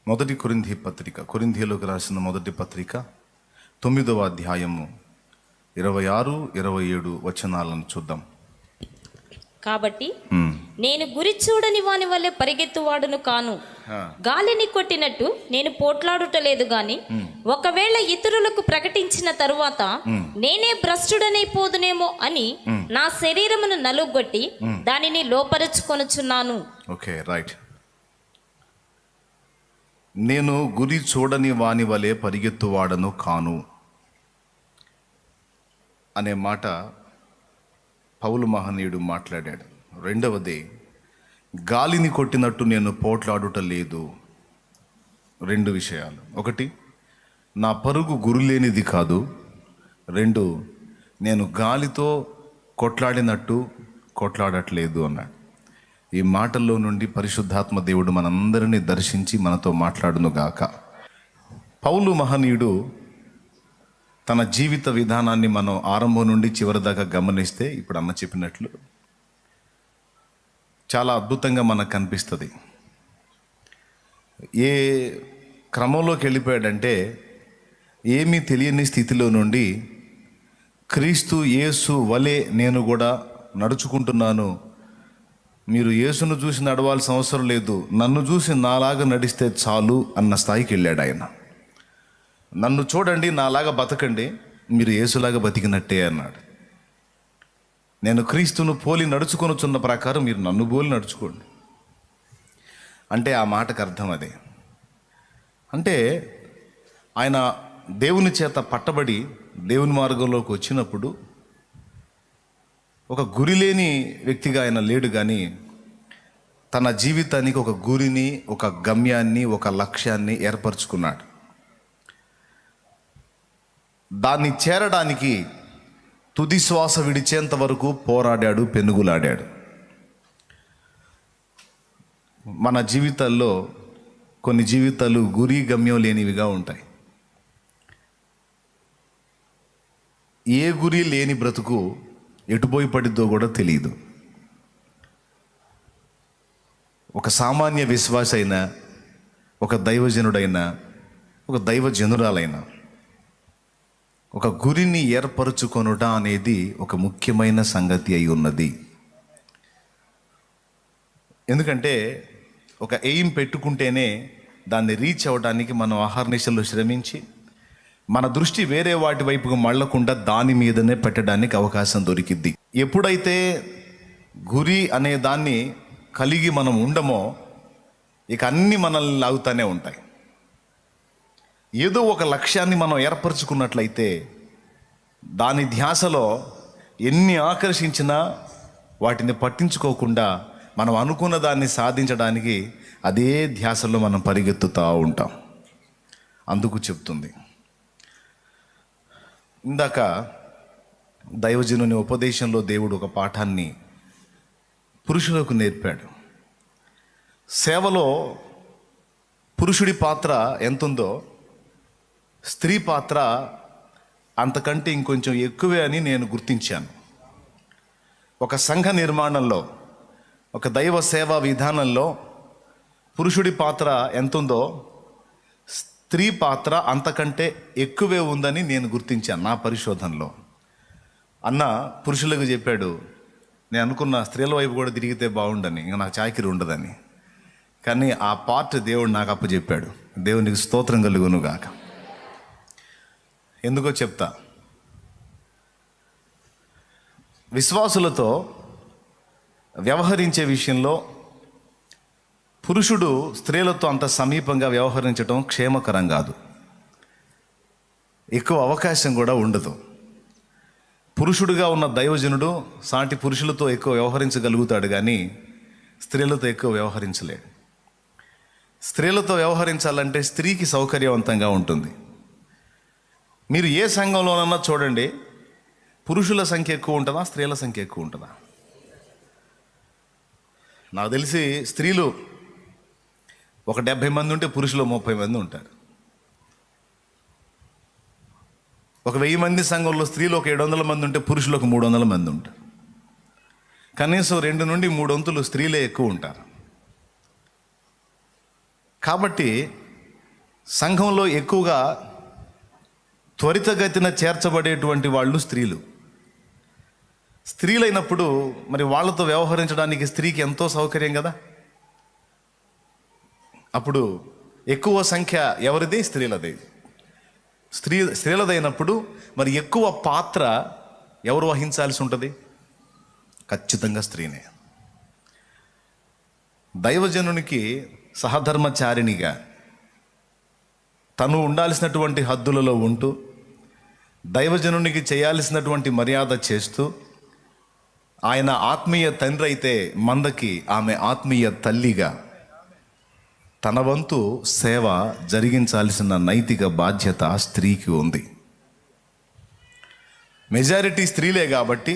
మొదటి కొరింథీ పత్రిక, కొరింథీయులకు రాసిన మొదటి పత్రిక 9వ అధ్యాయము 26, 27 వచనాలను చూద్దాం. కాబట్టి నేను గురి చూడని వాని వల్లే పరిగెత్తువాడును కాను, గాలిని కొట్టినట్టు నేను పోట్లాడుటలేదు గాని ఒకవేళ ఇతరులకు ప్రకటించిన తరువాత నేనే భ్రష్టుడనైపోదునేమో అని నా శరీరమును నలుగొట్టి దానిని లోపరుచుకొనుచున్నాను. Okay, right. నేను గురి చూడని వాని వలె పరిగెత్తువాడను కాను అనే మాట పౌలు మహనీయుడు మాట్లాడాడు. రెండవది, గాలిని కొట్టినట్టు నేను పోట్లాడుట లేదు. రెండు విషయాలు. ఒకటి, నా పరుగు గురిలేనిది కాదు. రెండు, నేను గాలితో కొట్లాడినట్టు కొట్లాడట్లేదు అన్నాడు. ఈ మాటల్లో నుండి పరిశుద్ధాత్మ దేవుడు మనందరినీ దర్శించి మనతో మాట్లాడునుగాక. పౌలు మహనీయుడు తన జీవిత విధానాన్ని మనం ఆరంభం నుండి చివరి దాకా గమనిస్తే, ఇప్పుడు అన్న చెప్పినట్లు చాలా అద్భుతంగా మనకు కనిపిస్తుంది. ఏ క్రమంలోకి వెళ్ళిపోయాడంటే, ఏమీ తెలియని స్థితిలో నుండి క్రీస్తు యేసు వలె నేను కూడా నడుచుకుంటున్నాను, మీరు యేసును చూసి నడవాల్సిన అవసరం లేదు, నన్ను చూసి నాలాగా నడిస్తే చాలు అన్న స్థాయికి వెళ్ళాడు ఆయన. నన్ను చూడండి, నాలాగా బతకండి, మీరు యేసులాగా బతికినట్టే అన్నాడు. నేను క్రీస్తును పోలి నడుచుకొనుచున్న ప్రకారం మీరు నన్ను పోలి నడుచుకోండి అంటే ఆ మాటకు అర్థం అదే. అంటే ఆయన దేవుని చేత పట్టబడి దేవుని మార్గంలోకి వచ్చినప్పుడు ఒక గురి లేని వ్యక్తిగా ఆయన లేడు, కానీ తన జీవితానికి ఒక గురిని, ఒక గమ్యాన్ని, ఒక లక్ష్యాన్ని ఏర్పరచుకున్నాడు. దాన్ని చేరడానికి తుది శ్వాస విడిచేంత వరకు పోరాడాడు, పెనుగులాడాడు. మన జీవితాల్లో కొన్ని జీవితాలు గురి గమ్యం లేనివిగా ఉంటాయి. ఏ గురి లేని బ్రతుకు ఎటుపోయి పడిద్దో కూడా తెలియదు. ఒక సామాన్య విశ్వాస అయినా, ఒక దైవజనుడైనా, ఒక దైవజనురాలైనా ఒక గురిని ఏర్పరచుకొనుట అనేది ఒక ముఖ్యమైన సంగతి అయి ఉన్నది. ఎందుకంటే ఒక ఎయిమ్ పెట్టుకుంటేనే దాన్ని రీచ్ అవ్వడానికి మనం అహర్నిశలు శ్రమించి మన దృష్టి వేరే వాటి వైపుకు మళ్ళకుండా దాని మీదనే పెట్టడానికి అవకాశం దొరికిద్ది. ఎప్పుడైతే గురి అనే దాన్ని కలిగి మనం ఉండమో, ఇక అన్నీ మనల్ని లాగుతూనే ఉంటాయి. ఏదో ఒక లక్ష్యాన్ని మనం ఏర్పరచుకున్నట్లయితే దాని ధ్యాసలో ఎన్ని ఆకర్షించినా వాటిని పట్టించుకోకుండా మనం అనుకున్న దాన్ని సాధించడానికి అదే ధ్యాసలో మనం పరిగెత్తుతూ ఉంటాం. అందుకు చెప్తుంది. ఇందాక దైవజనుని ఉపదేశంలో దేవుడు ఒక పాఠాన్ని పురుషులకు నేర్పాడు. సేవలో పురుషుడి పాత్ర ఎంతుందో స్త్రీ పాత్ర అంతకంటే ఇంకొంచెం ఎక్కువే అని నేను గుర్తించాను. ఒక సంఘ నిర్మాణంలో, ఒక దైవ సేవా విధానంలో పురుషుడి పాత్ర ఎంతుందో స్త్రీ పాత్ర అంతకంటే ఎక్కువే ఉందని నేను గుర్తించాను నా పరిశోధనలో. అన్న పురుషులకు చెప్పాడు, నేను అనుకున్న స్త్రీల వైపు కూడా తిరిగితే బాగుండని, ఇంకా నాకు చాకిరి ఉండదని. కానీ ఆ పార్ట్ దేవుడు నాకు అప్పచెప్పాడు. దేవునికి స్తోత్రం కలుగునుగాక. ఎందుకో చెప్తా. విశ్వాసులతో వ్యవహరించే విషయంలో పురుషుడు స్త్రీలతో అంత సమీపంగా వ్యవహరించడం క్షేమకరం కాదు. ఎక్కువ అవకాశం కూడా ఉండదు. పురుషుడుగా ఉన్న దైవజనుడు సాటి పురుషులతో ఎక్కువ వ్యవహరించగలుగుతాడు, కానీ స్త్రీలతో ఎక్కువ వ్యవహరించలేడు. స్త్రీలతో వ్యవహరించాలంటే స్త్రీకి సౌకర్యవంతంగా ఉంటుంది. మీరు ఏ సంఘంలోనన్నా చూడండి, పురుషుల సంఖ్య ఎక్కువ ఉంటుందా, స్త్రీల సంఖ్య ఎక్కువ ఉంటుందా? నాకు తెలిసి స్త్రీలు ఒక 70 మంది ఉంటే పురుషులు 30 మంది ఉంటారు. ఒక 1000 మంది సంఘంలో స్త్రీలు ఒక 700 మంది ఉంటే పురుషులు ఒక 300 మంది ఉంటారు. కనీసం 2 నుండి 3 వంతులు స్త్రీలే ఎక్కువ ఉంటారు. కాబట్టి సంఘంలో ఎక్కువగా త్వరితగతిన చేర్చబడేటువంటి వాళ్ళు స్త్రీలైనప్పుడు మరి వాళ్ళతో వ్యవహరించడానికి స్త్రీకి ఎంతో సౌకర్యం కదా. అప్పుడు ఎక్కువ సంఖ్య ఎవరిది? స్త్రీలది. స్త్రీలదైనప్పుడు మరి ఎక్కువ పాత్ర ఎవరు వహించాల్సి ఉంటుంది? ఖచ్చితంగా స్త్రీనే. దైవజనునికి సహధర్మచారిణిగా తను ఉండాల్సినటువంటి హద్దులలో ఉంటూ దైవజనునికి చేయాల్సినటువంటి మర్యాద చేస్తూ, ఆయన ఆత్మీయ తండ్రి అయితే మందకి ఆమె ఆత్మీయ తల్లిగా తన వంతు సేవ జరిగించాల్సిన నైతిక బాధ్యత స్త్రీకి ఉంది. మెజారిటీ స్త్రీలే కాబట్టి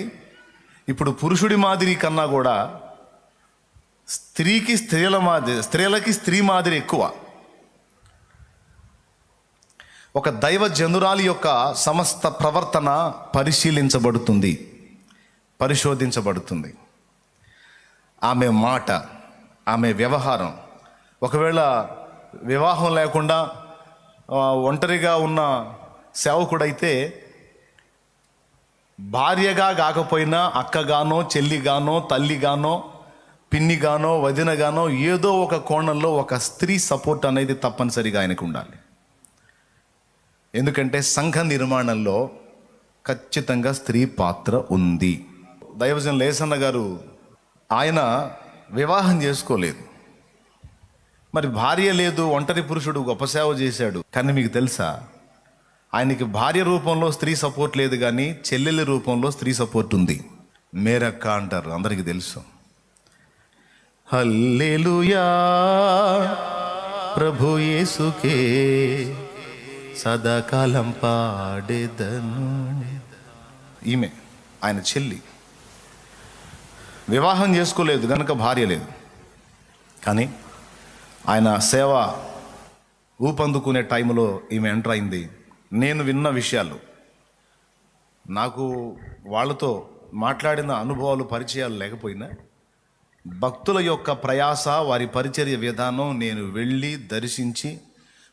ఇప్పుడు పురుషుడి మాదిరి కన్నా కూడా స్త్రీలకి స్త్రీ మాదిరి ఎక్కువ. ఒక దైవ జనురాలి యొక్క సమస్త ప్రవర్తన పరిశోధించబడుతుంది. ఆమె మాట, ఆమె వ్యవహారం. ఒకవేళ వివాహం లేకుండా ఒంటరిగా ఉన్న సేవకుడైతే భార్యగా కాకపోయినా అక్కగానో, చెల్లిగానో, తల్లిగానో, పిన్నిగానో, వదినగానో ఏదో ఒక కోణంలో ఒక స్త్రీ సపోర్ట్ అనేది తప్పనిసరిగా ఆయనకు ఉండాలి. ఎందుకంటే సంఘ నిర్మాణంలో ఖచ్చితంగా స్త్రీ పాత్ర ఉంది. దైవజన్ లేసన్న గారు ఆయన వివాహం చేసుకోలేదు, మరి భార్య లేదు, ఒంటరి పురుషుడు గొప్ప సేవ చేశాడు. కానీ మీకు తెలుసా, ఆయనకి భార్య రూపంలో స్త్రీ సపోర్ట్ లేదు, కానీ చెల్లెలి రూపంలో స్త్రీ సపోర్ట్ ఉంది. మేరక్క అంటారు, అందరికీ తెలుసు. హల్లెలూయా ప్రభు యేసుకే సదాకాలం పాడేదను. ఈమె ఆయన చెల్లి. వివాహం చేసుకోలేదు కనుక భార్య లేదు, కానీ ఆయన సేవ ఊపందుకునే టైంలో ఈమె ఎంటర్ అయింది. నేను విన్న విషయాలు, నాకు వాళ్ళతో మాట్లాడిన అనుభవాలు, పరిచయాలు లేకపోయినా భక్తుల యొక్క ప్రయాస, వారి పరిచర్య విధానం నేను వెళ్ళి దర్శించి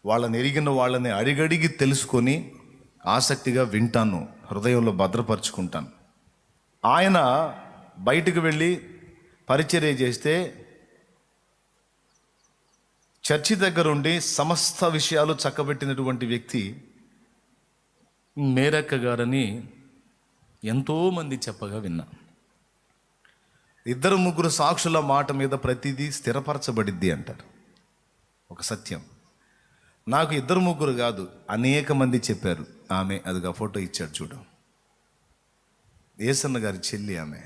వాళ్ళని ఎరిగిన వాళ్ళని అడిగడిగి తెలుసుకొని ఆసక్తిగా వింటాను, హృదయంలో భద్రపరుచుకుంటాను. ఆయన బయటకు వెళ్ళి పరిచర్య చేస్తే చర్చి దగ్గరుండి సమస్త విషయాలు చక్కబెట్టినటువంటి వ్యక్తి మేరక్క గారని ఎంతోమంది చెప్పగా విన్నా. 2-3 సాక్షుల మాట మీద ప్రతిదీ స్థిరపరచబడిద్ది అంటారు. ఒక సత్యం. నాకు 2-3 కాదు, అనేక మంది చెప్పారు. ఆమె అదిగా ఫోటో ఇచ్చాడు చూడు, ఏసన్న గారి చెల్లి. ఆమె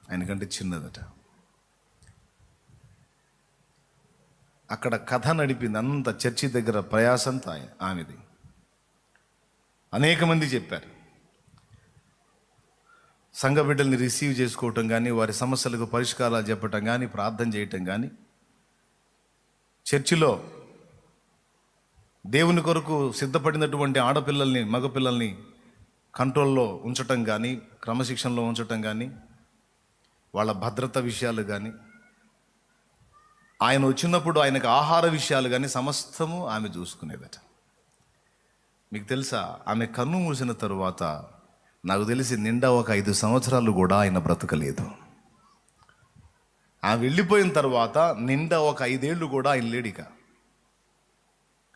ఆయనకంటే చిన్నదట. అక్కడ కథ నడిపింది అంత చర్చి దగ్గర ప్రయాసంతా ఆమెది. అనేక మంది చెప్పారు. సంఘ బిడ్డల్ని రిసీవ్ చేసుకోవటం కానీ, వారి సమస్యలకు పరిష్కారాలు చెప్పటం కానీ, ప్రార్థన చేయటం కానీ, చర్చిలో దేవుని కొరకు సిద్ధపడినటువంటి ఆడపిల్లల్ని, మగపిల్లల్ని కంట్రోల్లో ఉంచటం కానీ, క్రమశిక్షణలో ఉంచటం కానీ, వాళ్ళ భద్రత విషయాలు కానీ, ఆయన వచ్చినప్పుడు ఆయనకు ఆహార విషయాలు కానీ సమస్తము ఆమె చూసుకునేదట. మీకు తెలుసా, ఆమె కన్ను మూసిన తరువాత నాకు తెలిసి నిండా ఒక 5 సంవత్సరాలు కూడా ఆయన బ్రతకలేదు. ఆమె వెళ్ళిపోయిన తర్వాత నిండా ఒక 5 ఏళ్ళు కూడా ఆయన లేడిక.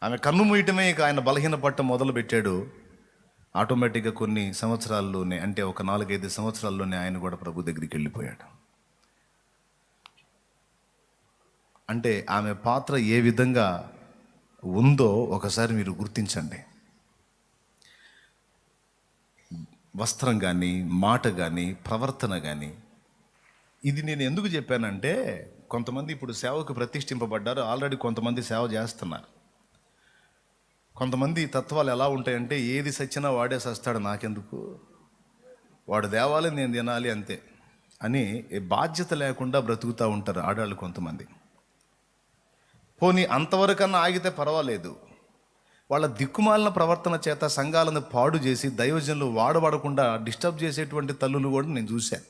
ఆమె కన్ను మూయటమే ఇక ఆయన బలహీన పట్టం మొదలు పెట్టాడు. ఆటోమేటిక్గా కొన్ని సంవత్సరాల్లోనే, అంటే ఒక 4-5 సంవత్సరాల్లోనే ఆయన కూడా ప్రభు దగ్గరికి వెళ్ళిపోయాడు. అంటే ఆమె పాత్ర ఏ విధంగా ఉందో ఒకసారి మీరు గుర్తించండి. వస్త్రం కానీ, మాట కానీ, ప్రవర్తన కానీ. ఇది నేను ఎందుకు చెప్పానంటే, కొంతమంది ఇప్పుడు సేవకు ప్రతిష్ఠింపబడ్డారు, ఆల్రెడీ కొంతమంది సేవ చేస్తున్నారు. కొంతమంది తత్వాలు ఎలా ఉంటాయంటే, ఏది సచ్చినా వాడే సస్తాడు, నాకెందుకు, వాడు దేవాలి నేను తినాలి అంతే అని బాధ్యత లేకుండా బ్రతుకుతూ ఉంటారు ఆడాళ్ళు కొంతమంది. పోనీ అంతవరకన్నా ఆగితే పర్వాలేదు. వాళ్ళ దిక్కుమాలిన ప్రవర్తన చేత సంఘాలను పాడు చేసి దైవజనులు వాడబడకుండా డిస్టర్బ్ చేసేటువంటి తల్లులు కూడా నేను చూశాను.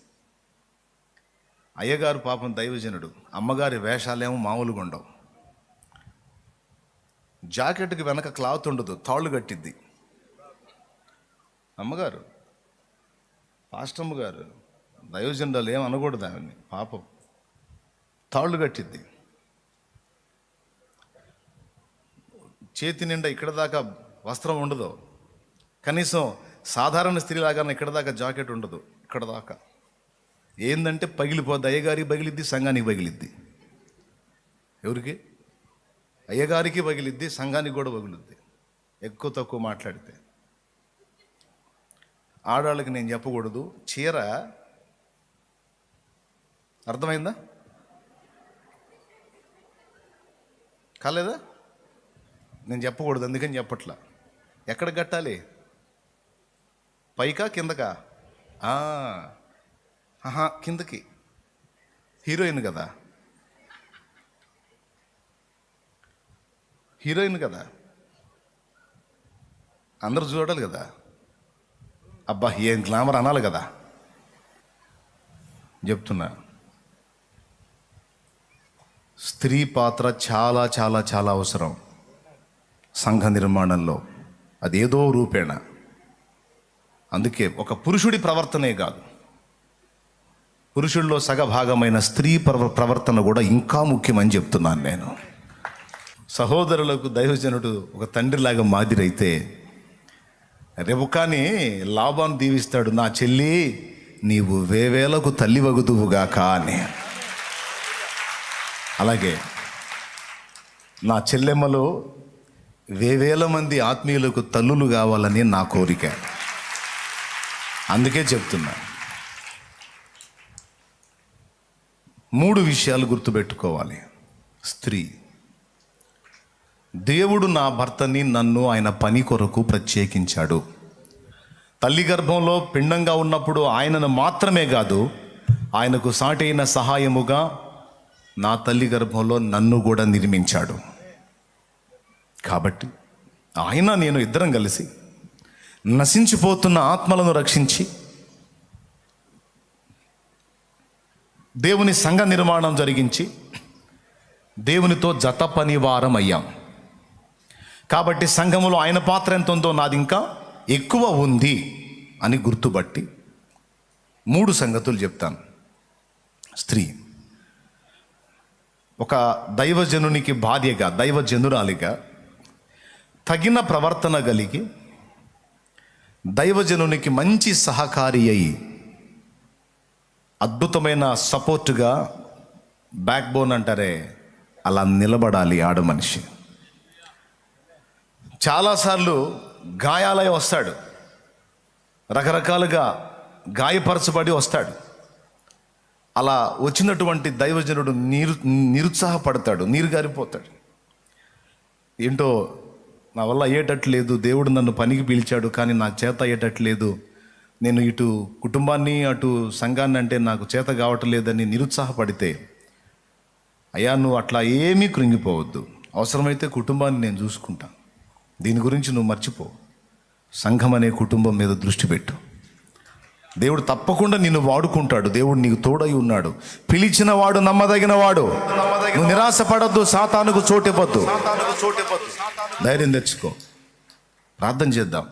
అయ్యగారు పాపం దైవజనుడు, అమ్మగారి వేషాలేమో మామూలుగా ఉండవు. జాకెట్కి వెనక క్లాత్ ఉండదు, తాళ్ళు కట్టిద్ది. అమ్మగారు, పాస్టమ్మ గారు, దైవజనులు ఏం అనకూడదు ఆమెని, పాపం. తాళ్ళు కట్టిద్ది. చేతి నిండా ఇక్కడ దాకా వస్త్రం ఉండదు, కనీసం సాధారణ స్త్రీలాగా ఇక్కడ దాకా జాకెట్ ఉండదు, ఇక్కడ దాకా. ఏందంటే పగిలిపోద్ది. అయ్యగారికి పగిలిద్ది, సంఘానికి పగిలిద్ది. ఎవరికి? అయ్యగారికి పగిలిద్ది, సంఘానికి కూడా పగిలిద్ది, ఎక్కువ తక్కువ మాట్లాడితే. ఆడవాళ్ళకి నేను చెప్పకూడదు, చీర అర్థమైందా? కాలేదా? నేను చెప్పకూడదు, అందుకని చెప్పట్లా. ఎక్కడ కట్టాలి? పైకా కిందకా? కిందకి. హీరోయిన్ కదా, హీరోయిన్ కదా, అందరూ చూడాలి కదా. అబ్బా ఏం గ్లామర్ అనాలి కదా. చెప్తున్నా, స్త్రీ పాత్ర చాలా చాలా చాలా అవసరం సంఘ నిర్మాణంలో, అదేదో రూపేణ. అందుకే ఒక పురుషుడి ప్రవర్తనే కాదు, పురుషుల్లో సగభాగమైన స్త్రీ ప్రవర్తన కూడా ఇంకా ముఖ్యమని చెప్తున్నాను నేను. సహోదరులకు దైవజనుడు ఒక తండ్రిలాగా మాదిరైతే రెబెక్కాని లాబాను దీవిస్తాడు, నా చెల్లి నీవు వేవేలకు తల్లి వగుదువుగాక అని. అలాగే నా చెల్లెమ్మలో వేవేల మంది ఆత్మీయులకు తల్లులు కావాలని నా కోరిక. అందుకే చెప్తున్నా, 3 విషయాలు గుర్తుపెట్టుకోవాలి. స్త్రీ, దేవుడు నా భర్తని నన్ను ఆయన పని కొరకు ప్రత్యేకించాడు. తల్లి గర్భంలో పిండంగా ఉన్నప్పుడు ఆయనను మాత్రమే కాదు, ఆయనకు సాటైన సహాయముగా నా తల్లి గర్భంలో నన్ను కూడా నిర్మించాడు. కాబట్టి ఆయన నేను ఇద్దరం కలిసి నశించిపోతున్న ఆత్మలను రక్షించి దేవుని సంఘ నిర్మాణం జరిగించి దేవునితో జత పనివారం అయ్యాం. కాబట్టి సంఘములో ఆయన పాత్ర ఎంత ఉందో నాది ఇంకా ఎక్కువ ఉంది అని గుర్తుబట్టి 3 సంగతులు చెప్తాను. స్త్రీ ఒక దైవజనునికి భార్యగా, దైవజనురాలిగా తగిన ప్రవర్తన కలిగి దైవజనునికి మంచి సహకారి అయి అద్భుతమైన సపోర్టుగా, బ్యాక్ బోన్ అంటారే అలా నిలబడాలి ఆడ మనిషి. చాలాసార్లు గాయాలై వస్తాడు, రకరకాలుగా గాయపరచబడి వస్తాడు. అలా వచ్చినటువంటి దైవజనుడు నిరుత్సాహపడతాడు, నీరు గారిపోతాడు. ఏంటో నా వల్ల అయ్యేటట్లేదు, దేవుడు నన్ను పనికి పిలిచాడు కానీ నా చేత అయ్యేటట్లేదు, నేను ఇటు కుటుంబాన్ని అటు సంఘాన్ని అంటే నాకు చేత కావట్లేదని నిరుత్సాహపడితే, అయ్యా నువ్వు అట్లా ఏమీ కృంగిపోవద్దు, అవసరమైతే కుటుంబాన్ని నేను చూసుకుంటా, దీని గురించి నువ్వు మర్చిపో, సంఘం అనే కుటుంబం మీద దృష్టి పెట్టు, దేవుడు తప్పకుండా నిన్ను వాడుకుంటాడు, దేవుడు నీకు తోడై ఉన్నాడు, పిలిచిన వాడు నమ్మదగిన వాడు, నువ్వు నిరాశపడద్దు, సాతానుకు చోటివ్వద్దు, ధైర్యం తెచ్చుకో, ప్రార్థన చేద్దాం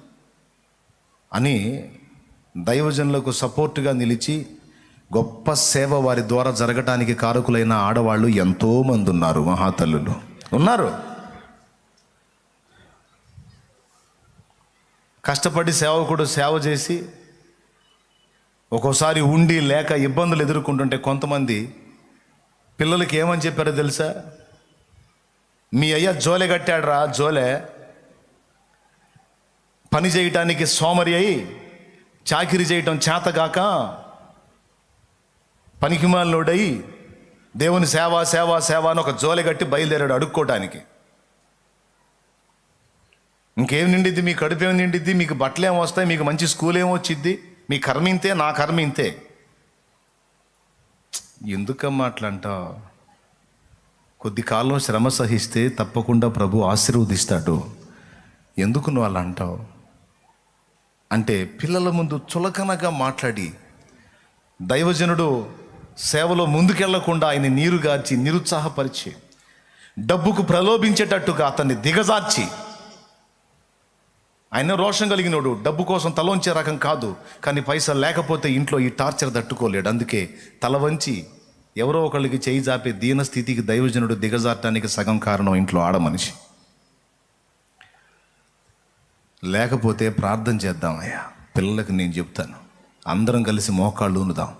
అని దైవజనులకు సపోర్టుగా నిలిచి గొప్ప సేవ వారి ద్వారా జరగటానికి కారకులైన ఆడవాళ్ళు ఎంతోమంది ఉన్నారు, మహాతల్లులు ఉన్నారు. కష్టపడి సేవకుడు సేవ చేసి ఒక్కోసారి ఉండి లేక ఇబ్బందులు ఎదుర్కొంటుంటే కొంతమంది పిల్లలకి ఏమని చెప్పారో తెలుసా? మీ అయ్య జోలె కట్టాడురా, జోలె పని చేయటానికి సోమరి అయి చాకిరీ చేయటం చేతగాక పనికిమాలినోడై దేవుని సేవ సేవ సేవ అని ఒక జోలె కట్టి బయలుదేరాడు అడుక్కోవటానికి. ఇంకేం నిండిద్ది, మీ కడుపు ఏం నిండిద్ది, మీకు బట్టలు ఏమి వస్తాయి, మీకు మంచి స్కూల్ ఏమొచ్చిద్ది, మీ కర్మ ఇంతే, నా కర్మ ఇంతే. ఎందుకమ్మా అట్లా అంటావు? కొద్ది కాలం శ్రమ సహిస్తే తప్పకుండా ప్రభు ఆశీర్వదిస్తాడు, ఎందుకు నువ్వు అలా అంటావు అంటే పిల్లల ముందు చులకనగా మాట్లాడి దైవజనుడు సేవలో ముందుకెళ్లకుండా ఆయన నీరు గార్చి నిరుత్సాహపరిచి డబ్బుకు ప్రలోభించేటట్టుగా అతన్ని దిగజార్చి, ఆయన రోషం కలిగినోడు, డబ్బు కోసం తలోంచే రకం కాదు. కానీ పైసలు లేకపోతే ఇంట్లో ఈ టార్చర్ తట్టుకోలేడు. అందుకే తల వంచి ఎవరో ఒకళ్ళకి చేయి జాపే దీన స్థితికి దైవజనుడు దిగజారటానికి సగం కారణం ఇంట్లో ఆడ మనిషి. లేకపోతే ప్రార్థన చేద్దాం అయ్యా, పిల్లలకి నేను చెప్తాను, అందరం కలిసి మోకాళ్ళు ఊనుదాం.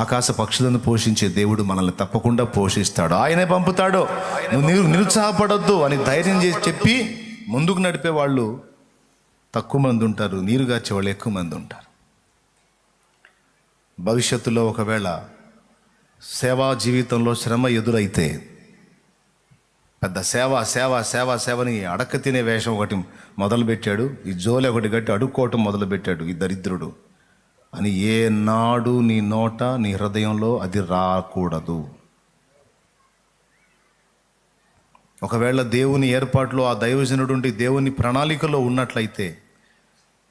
ఆకాశ పక్షులను పోషించే దేవుడు మనల్ని తప్పకుండా పోషిస్తాడు, ఆయనే పంపుతాడు, నువ్వు నిరుత్సాహపడొద్దు అని ధైర్యం చేసి చెప్పి ముందుకు నడిపే వాళ్ళు తక్కువ మంది ఉంటారు, నీరుగార్చే వాళ్ళు ఎక్కువ మంది ఉంటారు. భవిష్యత్తులో ఒకవేళ సేవా జీవితంలో శ్రమ ఎదురైతే పెద్ద సేవని అడక్క తినే వేషం ఒకటి మొదలుపెట్టాడు, ఈ జోలి ఒకటి గట్టి అడుక్కోవటం మొదలుపెట్టాడు ఈ దరిద్రుడు అని ఏనాడు నీ నోట నీ హృదయంలో అది రాకూడదు. ఒకవేళ దేవుని ఏర్పాట్లో ఆ దైవజనుడుండి దేవుని ప్రణాళికలో ఉన్నట్లయితే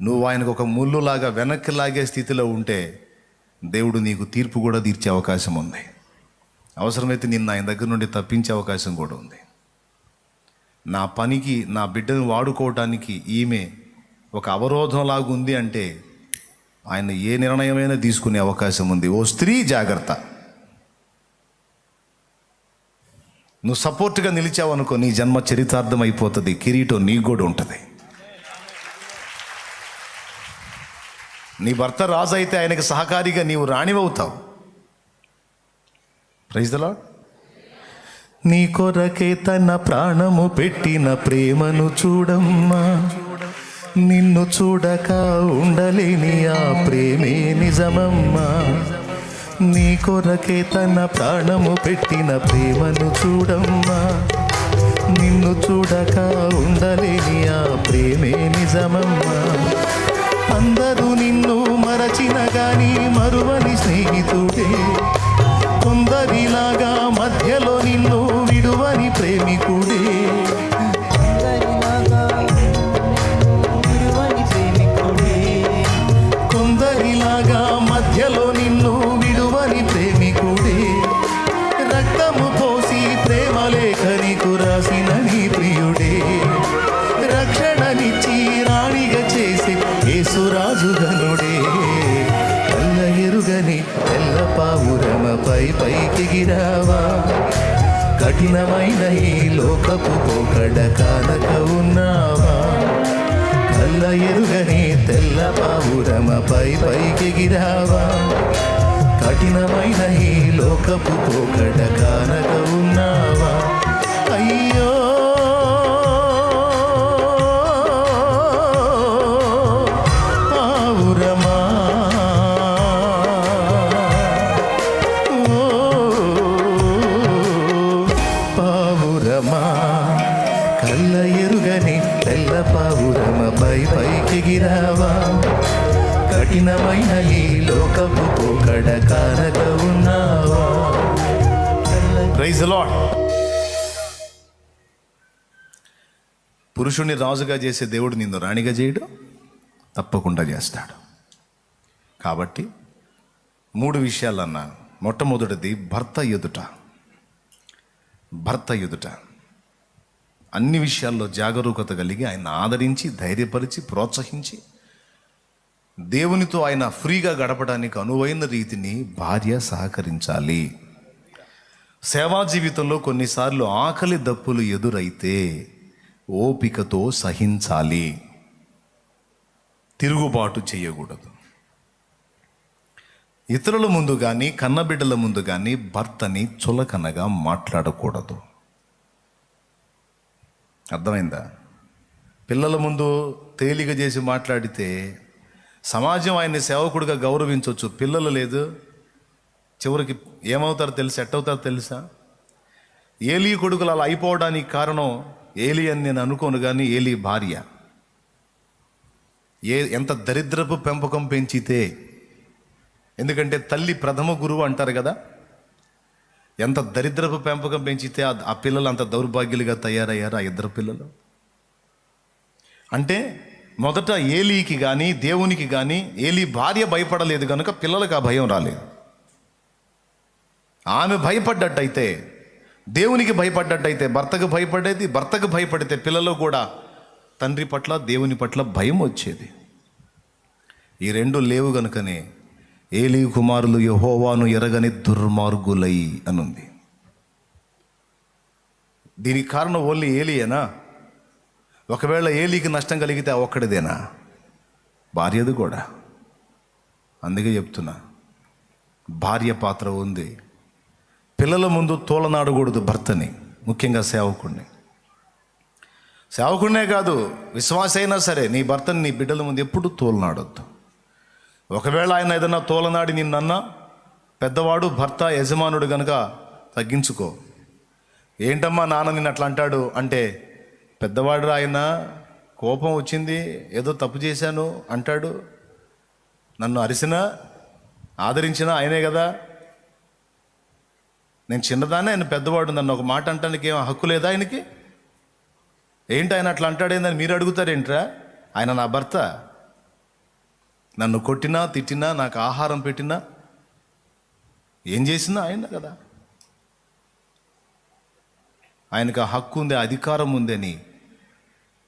నువ్వు ఆయనకు ఒక ముళ్ళులాగా వెనక్కి లాగే స్థితిలో ఉంటే దేవుడు నీకు తీర్పు కూడా తీర్చే అవకాశం ఉంది. అవసరమైతే నిన్ను ఆయన దగ్గర నుండి తప్పించే అవకాశం కూడా ఉంది. నా పనికి, నా బిడ్డను వాడుకోవటానికి ఈమె ఒక అవరోధంలాగా ఉంది అంటే ఆయన ఏ నిర్ణయమైనా తీసుకునే అవకాశం ఉంది. ఓ స్త్రీ జాగ్రత్త, నువ్వు సపోర్ట్గా నిలిచావనుకో నీ జన్మ చరితార్థం అయిపోతుంది, కిరీటం నీకు కూడా ఉంటుంది. నీ భర్త రాజు అయితే ఆయనకి సహకారిగా నీవు రాణివవుతావు. Praise the lord. నీ కొరకే తన ప్రాణము పెట్టిన ప్రేమను చూడమ్మా, నిన్ను చూడక ఉండలేని ఆ ప్రేమే నిజమమ్మా. నీ కొరకే తన ప్రాణము పెట్టిన ప్రేమను చూడమ్మా, నిన్ను చూడక ఉండలేని ఆ ప్రేమే నిజమమ్మా. అందరూ నిన్ను మరచిన గాని మరువని స్నేహితుడే, కొందరిలాగా మధ్యలో నిన్ను విడువని ప్రేమికుడే. కొందరిలాగా మధ్యలో నిన్ను విడువని ప్రేమికుడే. రక్తము పోసి ప్రేమ లేఖనికు రాసిన నీ ప్రియుడే, రక్షణనిచ్చి రాణిగా చేసి యేసురాజు గనుడే. కళ్ళ ఎరుగని తెల్ల పావురమపై పైకెగిరావా, కఠినమైన ఈ లోకపు పోకడ కానక ఉన్నావా. కళ్ళ ఎరుగని తెల్ల పావురమపై పైకెగిరావా, కఠినమైన ఈ లోకపు పోకడ కానక ఉన్నావా. అయ్యో పావురమా, పావురమా, కళ్ళ ఎరుగని తెల్ల పావురమపై పైకెగిరావా, కఠినమైన ఈ లోకపు పోకడ కానక ఉన్నావా. Praise the lord. పురుషుణ్ణి రాజుగా చేసే దేవుడు నిన్ను రాణిగా చేయడు, తప్పకుండా చేస్తాడు. కాబట్టి 3 విషయాలు అన్నాను. మొట్టమొదటిది భర్త ఎదుట అన్ని విషయాల్లో జాగరూకత కలిగి ఆయన ఆదరించి, ధైర్యపరిచి, ప్రోత్సహించి దేవునితో ఆయన ఫ్రీగా గడపడానికి అనువైన రీతిని భార్య సహకరించాలి. సేవా జీవితంలో కొన్నిసార్లు ఆకలి దప్పులు ఎదురైతే ఓపికతో సహించాలి, తిరుగుబాటు చేయకూడదు. ఇతరుల ముందు కానీ కన్నబిడ్డల ముందు కానీ భర్తని చులకనగా మాట్లాడకూడదు. అర్థమైందా? పిల్లల ముందు తేలిక చేసి మాట్లాడితే సమాజం ఆయన్ని సేవకుడిగా గౌరవించవచ్చు, పిల్లలు లేదు. చివరికి ఏమవుతారో తెలుసా, ఎట్టవుతారో తెలుసా? ఏలీ కొడుకులు అలా అయిపోవడానికి కారణం ఏలీ అని నేను అనుకోను, కానీ ఏలీ భార్య ఎంత దరిద్రపు పెంపకం పెంచితే. ఎందుకంటే తల్లి ప్రథమ గురువు అంటారు కదా. ఎంత దరిద్రపు పెంపకం పెంచితే ఆ పిల్లలు అంత దౌర్భాగ్యులుగా తయారయ్యారు, ఆ 2 పిల్లలు. అంటే మొదట ఏలీకి కానీ దేవునికి కానీ ఏలీ భార్య భయపడలేదు కనుక పిల్లలకు ఆ భయం రాలేదు. ఆమె భయపడ్డట్టయితే దేవునికి భయపడ్డట్టయితే భర్తకు భయపడేది, భర్తకు భయపడితే పిల్లలు కూడా తండ్రి పట్ల దేవుని పట్ల భయం వచ్చేది. ఈ రెండు లేవు గనుకనే ఏలీ కుమారులు యెహోవాను ఎరగని దుర్మార్గులై అనుంది. దీనికి కారణం ఓన్లీ ఏలీయేనా? ఒకవేళ ఏలీకి నష్టం కలిగితే ఆ ఒక్కడిదేనా? భార్యది కూడా. అందుకే చెప్తున్నా, భార్య పాత్ర ఉంది. పిల్లల ముందు తోలనాడకూడదు భర్తని, ముఖ్యంగా సేవకుడినే కాదు, విశ్వాస అయినా సరే నీ భర్తని నీ బిడ్డల ముందు ఎప్పుడు తోలనాడొద్దు. ఒకవేళ ఆయన ఏదైనా తోలనాడి నిన్నన్నా, పెద్దవాడు భర్త యజమానుడు కనుక తగ్గించుకో. ఏంటమ్మా నాన్న నిన్ను అట్లా అంటాడు అంటే, పెద్దవాడు ఆయన, కోపం వచ్చింది, ఏదో తప్పు చేశాను అంటాడు. నన్ను అరిసినా ఆదరించినా ఆయనే కదా. నేను చిన్నదాన్ని, ఆయన పెద్దవాడు, నన్ను ఒక మాట అంటానికి ఏం హక్కు లేదా ఆయనకి? ఏంటి ఆయన అట్లా అంటాడేందని మీరు అడుగుతారేంట్రా? ఆయన నా భర్త. నన్ను కొట్టినా తిట్టినా, నాకు ఆహారం పెట్టినా, ఏం చేసినా ఆయన కదా. ఆయనకు ఆ హక్కు ఉంది, అధికారం ఉందని.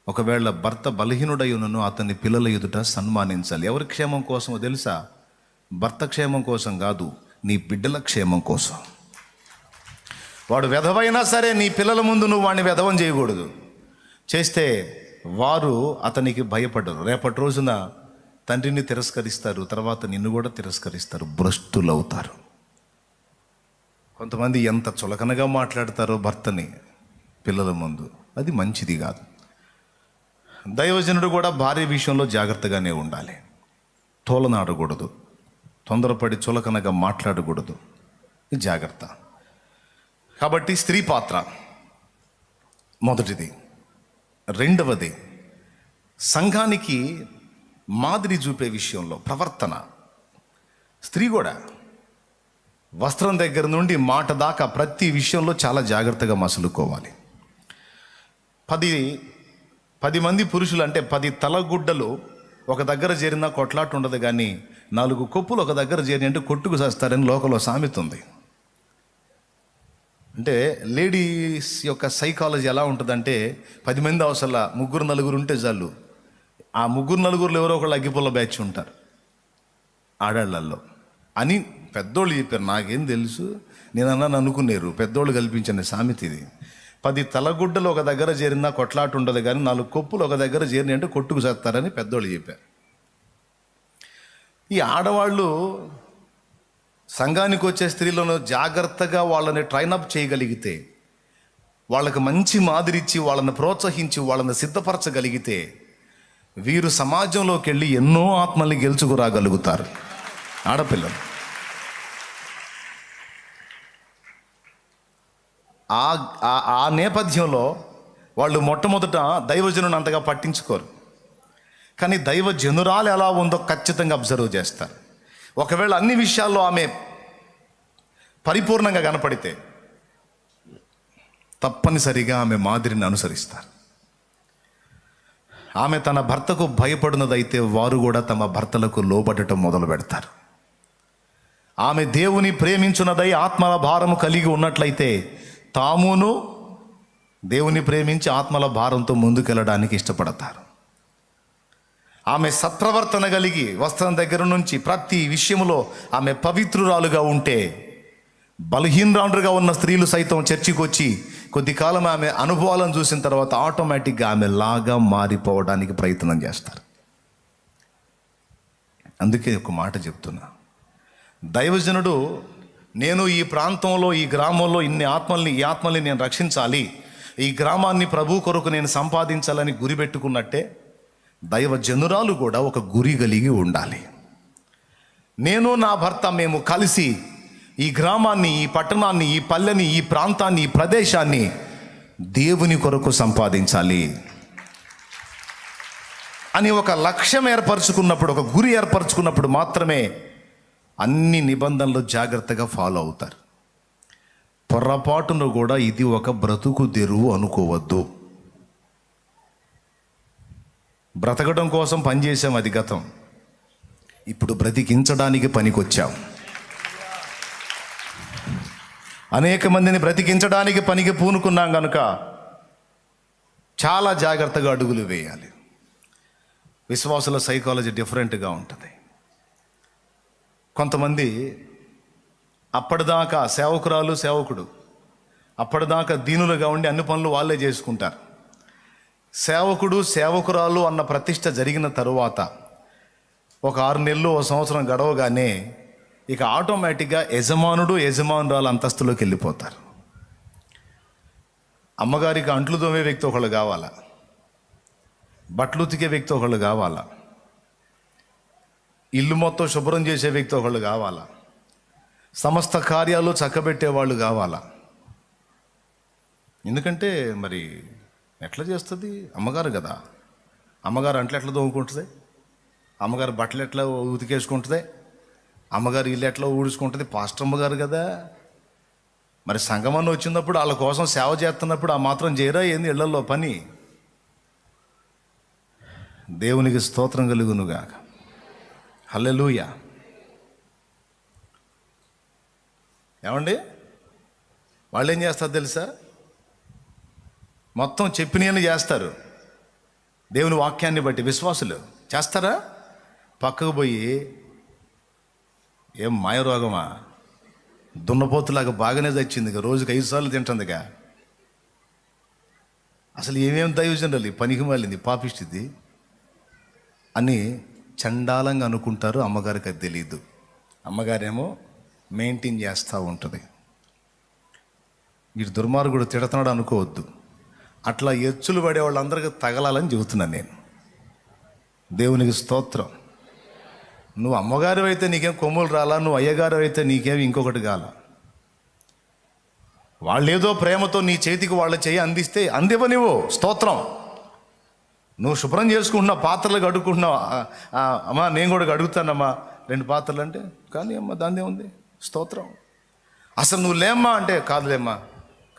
ఒకవేళ భర్త బలహీనుడై ఉన్నను అతన్ని పిల్లల ఎదుట సన్మానించాలి. ఎవరి క్షేమం కోసమో తెలుసా? భర్త క్షేమం కోసం కాదు, నీ బిడ్డల క్షేమం కోసం. వాడు వెధవైనా సరే నీ పిల్లల ముందు నువ్వు వాడిని వెధవం చేయకూడదు. చేస్తే వారు అతనికి భయపడరు. రేపటి రోజున తండ్రిని తిరస్కరిస్తారు, తర్వాత నిన్ను కూడా తిరస్కరిస్తారు, భ్రష్టులవుతారు. కొంతమంది ఎంత చులకనగా మాట్లాడతారో భర్తని పిల్లల ముందు, అది మంచిది కాదు. దైవజనుడు కూడా భార్య విషయంలో జాగ్రత్తగానే ఉండాలి. తోలనాడకూడదు, తొందరపడి చులకనగా మాట్లాడకూడదు, జాగ్రత్త. కాబట్టి స్త్రీ పాత్ర మొదటిది. రెండవది, సంఘానికి మాదిరి చూపే విషయంలో ప్రవర్తన. స్త్రీ కూడా వస్త్రం దగ్గర నుండి మాట దాకా ప్రతి విషయంలో చాలా జాగ్రత్తగా మసులుకోవాలి. 10 మంది పురుషులు అంటే 10 తలగుడ్డలు ఒక దగ్గర చేరినా కొట్లాట ఉండదు, కానీ 4 కొప్పులు ఒక దగ్గర చేరి అంటే కొట్టుకు చేస్తారని లోకంలో సామెత ఉంది. అంటే లేడీస్ యొక్క సైకాలజీ ఎలా ఉంటుందంటే, 10 మంది అవసరంలా, 3-4 ఉంటే చాలు. ఆ 3-4 ఎవరో ఒకళ్ళు అగ్గిపుల్ల బ్యాచ్ ఉంటారు ఆడాళ్ళల్లో అని పెద్దోళ్ళు చెప్పారు. నాకేం తెలుసు, నేనన్నాను అనుకున్నారు, పెద్దోళ్ళు కల్పించిన సామెత ఇది. 10 తలగుడ్డలు ఒక దగ్గర చేరినా కొట్లాట ఉండదు, కానీ 4 కొప్పులు ఒక దగ్గర చేరిన అంటే కొట్టుకు చేస్తారని పెద్దోళ్ళు చెప్పారు. ఈ ఆడవాళ్ళు సంఘానికి వచ్చే స్త్రీలను జాగ్రత్తగా వాళ్ళని ట్రైనప్ చేయగలిగితే, వాళ్ళకి మంచి మాదిరిచ్చి, వాళ్ళని ప్రోత్సహించి, వాళ్ళని సిద్ధపరచగలిగితే, వీరు సమాజంలోకి వెళ్ళి ఎన్నో ఆత్మల్ని గెలుచుకురాగలుగుతారు. ఆడపిల్లలు ఆ నేపథ్యంలో వాళ్ళు మొట్టమొదట దైవజనుని అంతగా పట్టించుకోరు, కానీ దైవజనురాలు ఎలా ఉందో ఖచ్చితంగా అబ్జర్వ్ చేస్తారు. ఒకవేళ అన్ని విషయాల్లో ఆమె పరిపూర్ణంగా కనపడితే తప్పనిసరిగా ఆమె మాదిరిని అనుసరిస్తారు. ఆమె తన భర్తకు భయపడినదైతే వారు కూడా తమ భర్తలకు లోబడటం మొదలు పెడతారు. ఆమె దేవుని ప్రేమించున్నదై ఆత్మల భారము కలిగి ఉన్నట్లయితే తామును దేవుని ప్రేమించి ఆత్మల భారంతో ముందుకెళ్ళడానికి ఇష్టపడతారు. ఆమె సత్ప్రవర్తన కలిగి వస్త్రం దగ్గర నుంచి ప్రతి విషయంలో ఆమె పవిత్రురాలుగా ఉంటే, బలహీనరాలుగా ఉన్న స్త్రీలు సైతం చర్చికి వచ్చి కొద్ది కాలం ఆమె అనుభవాలను చూసిన తర్వాత ఆటోమేటిక్గా ఆమె లాగా మారిపోవడానికి ప్రయత్నం చేస్తారు. అందుకే ఒక మాట చెప్తున్నా, దైవజనుడు నేను ఈ ప్రాంతంలో, ఈ గ్రామంలో ఈ ఆత్మల్ని నేను రక్షించాలి, ఈ గ్రామాన్ని ప్రభు కొరకు నేను సంపాదించాలని గురి పెట్టుకున్నట్టే దైవజనురాలు కూడా ఒక గురి కలిగి ఉండాలి. నేను నా భర్త మేము కలిసి ఈ గ్రామాన్ని, ఈ పట్టణాన్ని, ఈ పల్లెని, ఈ ప్రాంతాన్ని, ఈ ప్రదేశాన్ని దేవుని కొరకు సంపాదించాలి అని ఒక లక్ష్యం ఏర్పరచుకున్నప్పుడు, ఒక గురి ఏర్పరచుకున్నప్పుడు మాత్రమే అన్ని నిబంధనలు జాగ్రత్తగా ఫాలో అవుతారు. పొర్రపాటును కూడా ఇది ఒక బ్రతుకు తెరువు అనుకోవద్దు. బ్రతకడం కోసం పనిచేసాం, అది గతం. ఇప్పుడు బ్రతికించడానికి పనికొచ్చాం. అనేక మందిని బ్రతికించడానికి పనికి పూనుకున్నాం కనుక చాలా జాగ్రత్తగా అడుగులు వేయాలి. విశ్వాసుల సైకాలజీ డిఫరెంట్గా ఉంటుంది. కొంతమంది అప్పటిదాకా సేవకురాలు సేవకుడు అప్పటిదాకా దీనులుగా ఉండి అన్ని పనులు వాళ్ళే చేసుకుంటారు. సేవకుడు సేవకురాలు అన్న ప్రతిష్ట జరిగిన తరువాత ఒక 6 నెలలు 1 సంవత్సరం గడవగానే ఇక ఆటోమేటిక్గా యజమానుడు యజమానురాలు అంతస్తులోకి వెళ్ళిపోతారు. అమ్మగారికి అంట్లు తోమే వ్యక్తి ఒకళ్ళు కావాలా, బట్టలు ఉతికే వ్యక్తి ఒకళ్ళు కావాలా, ఇల్లు మొత్తం శుభ్రం చేసే వ్యక్తి ఒకళ్ళు కావాలా, సమస్త కార్యాలు చక్కబెట్టే వాళ్ళు కావాలా. ఎందుకంటే మరి ఎట్లా చేస్తుంది? అమ్మగారు కదా. అమ్మగారు అంట్లు ఎట్లా తోముకుంటుంది, అమ్మగారు బట్టలు ఎట్లా ఉతికేసుకుంటుంది, అమ్మగారు ఇల్లు ఎట్లా ఊడ్చుకుంటుంది? పాస్టర్ అమ్మగారు కదా. మరి సంగమన్న వచ్చినప్పుడు వాళ్ళ కోసం సేవ చేస్తున్నప్పుడు ఆ మాత్రం చేయరా ఏంది ఇళ్లలో పని? దేవునికి స్తోత్రం కలుగునుగాక. హల్లెలూయా. ఏమండి, వాళ్ళు ఏం చేస్తారు తెలుసా? మొత్తం చెప్పినవన్నీ చేస్తారు. దేవుని వాక్యాన్ని బట్టి విశ్వాసులు చేస్తారా? పక్కకు పోయి ఏం మాయరోగమా, దున్నపోతులాగా బాగానే చచ్చింది, రోజుకి 5 సార్లు తింటుందిగా, అసలు ఏమేమి దైవజనులు పనికి మాలింది పాపిష్టిది అని చండాలంగా అనుకుంటారు. అమ్మగారికి అది తెలీదు. అమ్మగారేమో మెయింటైన్ చేస్తూ ఉంటుంది. వీడు దుర్మార్గుడు తిడుతున్నాడు అనుకోవద్దు. అట్లా ఎచ్చులు పడే వాళ్ళందరికీ తగలాలని చెబుతున్నాను నేను. దేవునికి స్తోత్రం. నువ్వు అమ్మగారు అయితే నీకేం కొమ్ములు రాలా, నువ్వు అయ్యగారు అయితే నీకేం ఇంకొకటి కాల. వాళ్ళేదో ప్రేమతో నీ చేతికి వాళ్ళ చేయి అందిస్తే అందివ్వనివ్వు, స్తోత్రం. నువ్వు శుభ్రం చేసుకుంటున్నావు, పాత్రలు కడుక్కుంటున్నావు, అమ్మా నేను కూడా కడుగుతానమ్మా 2 పాత్రలు అంటే, కానీ అమ్మ దాన్నే ఉంది, స్తోత్రం. అసలు నువ్వు లేమ్మా అంటే, కాదులేమ్మా,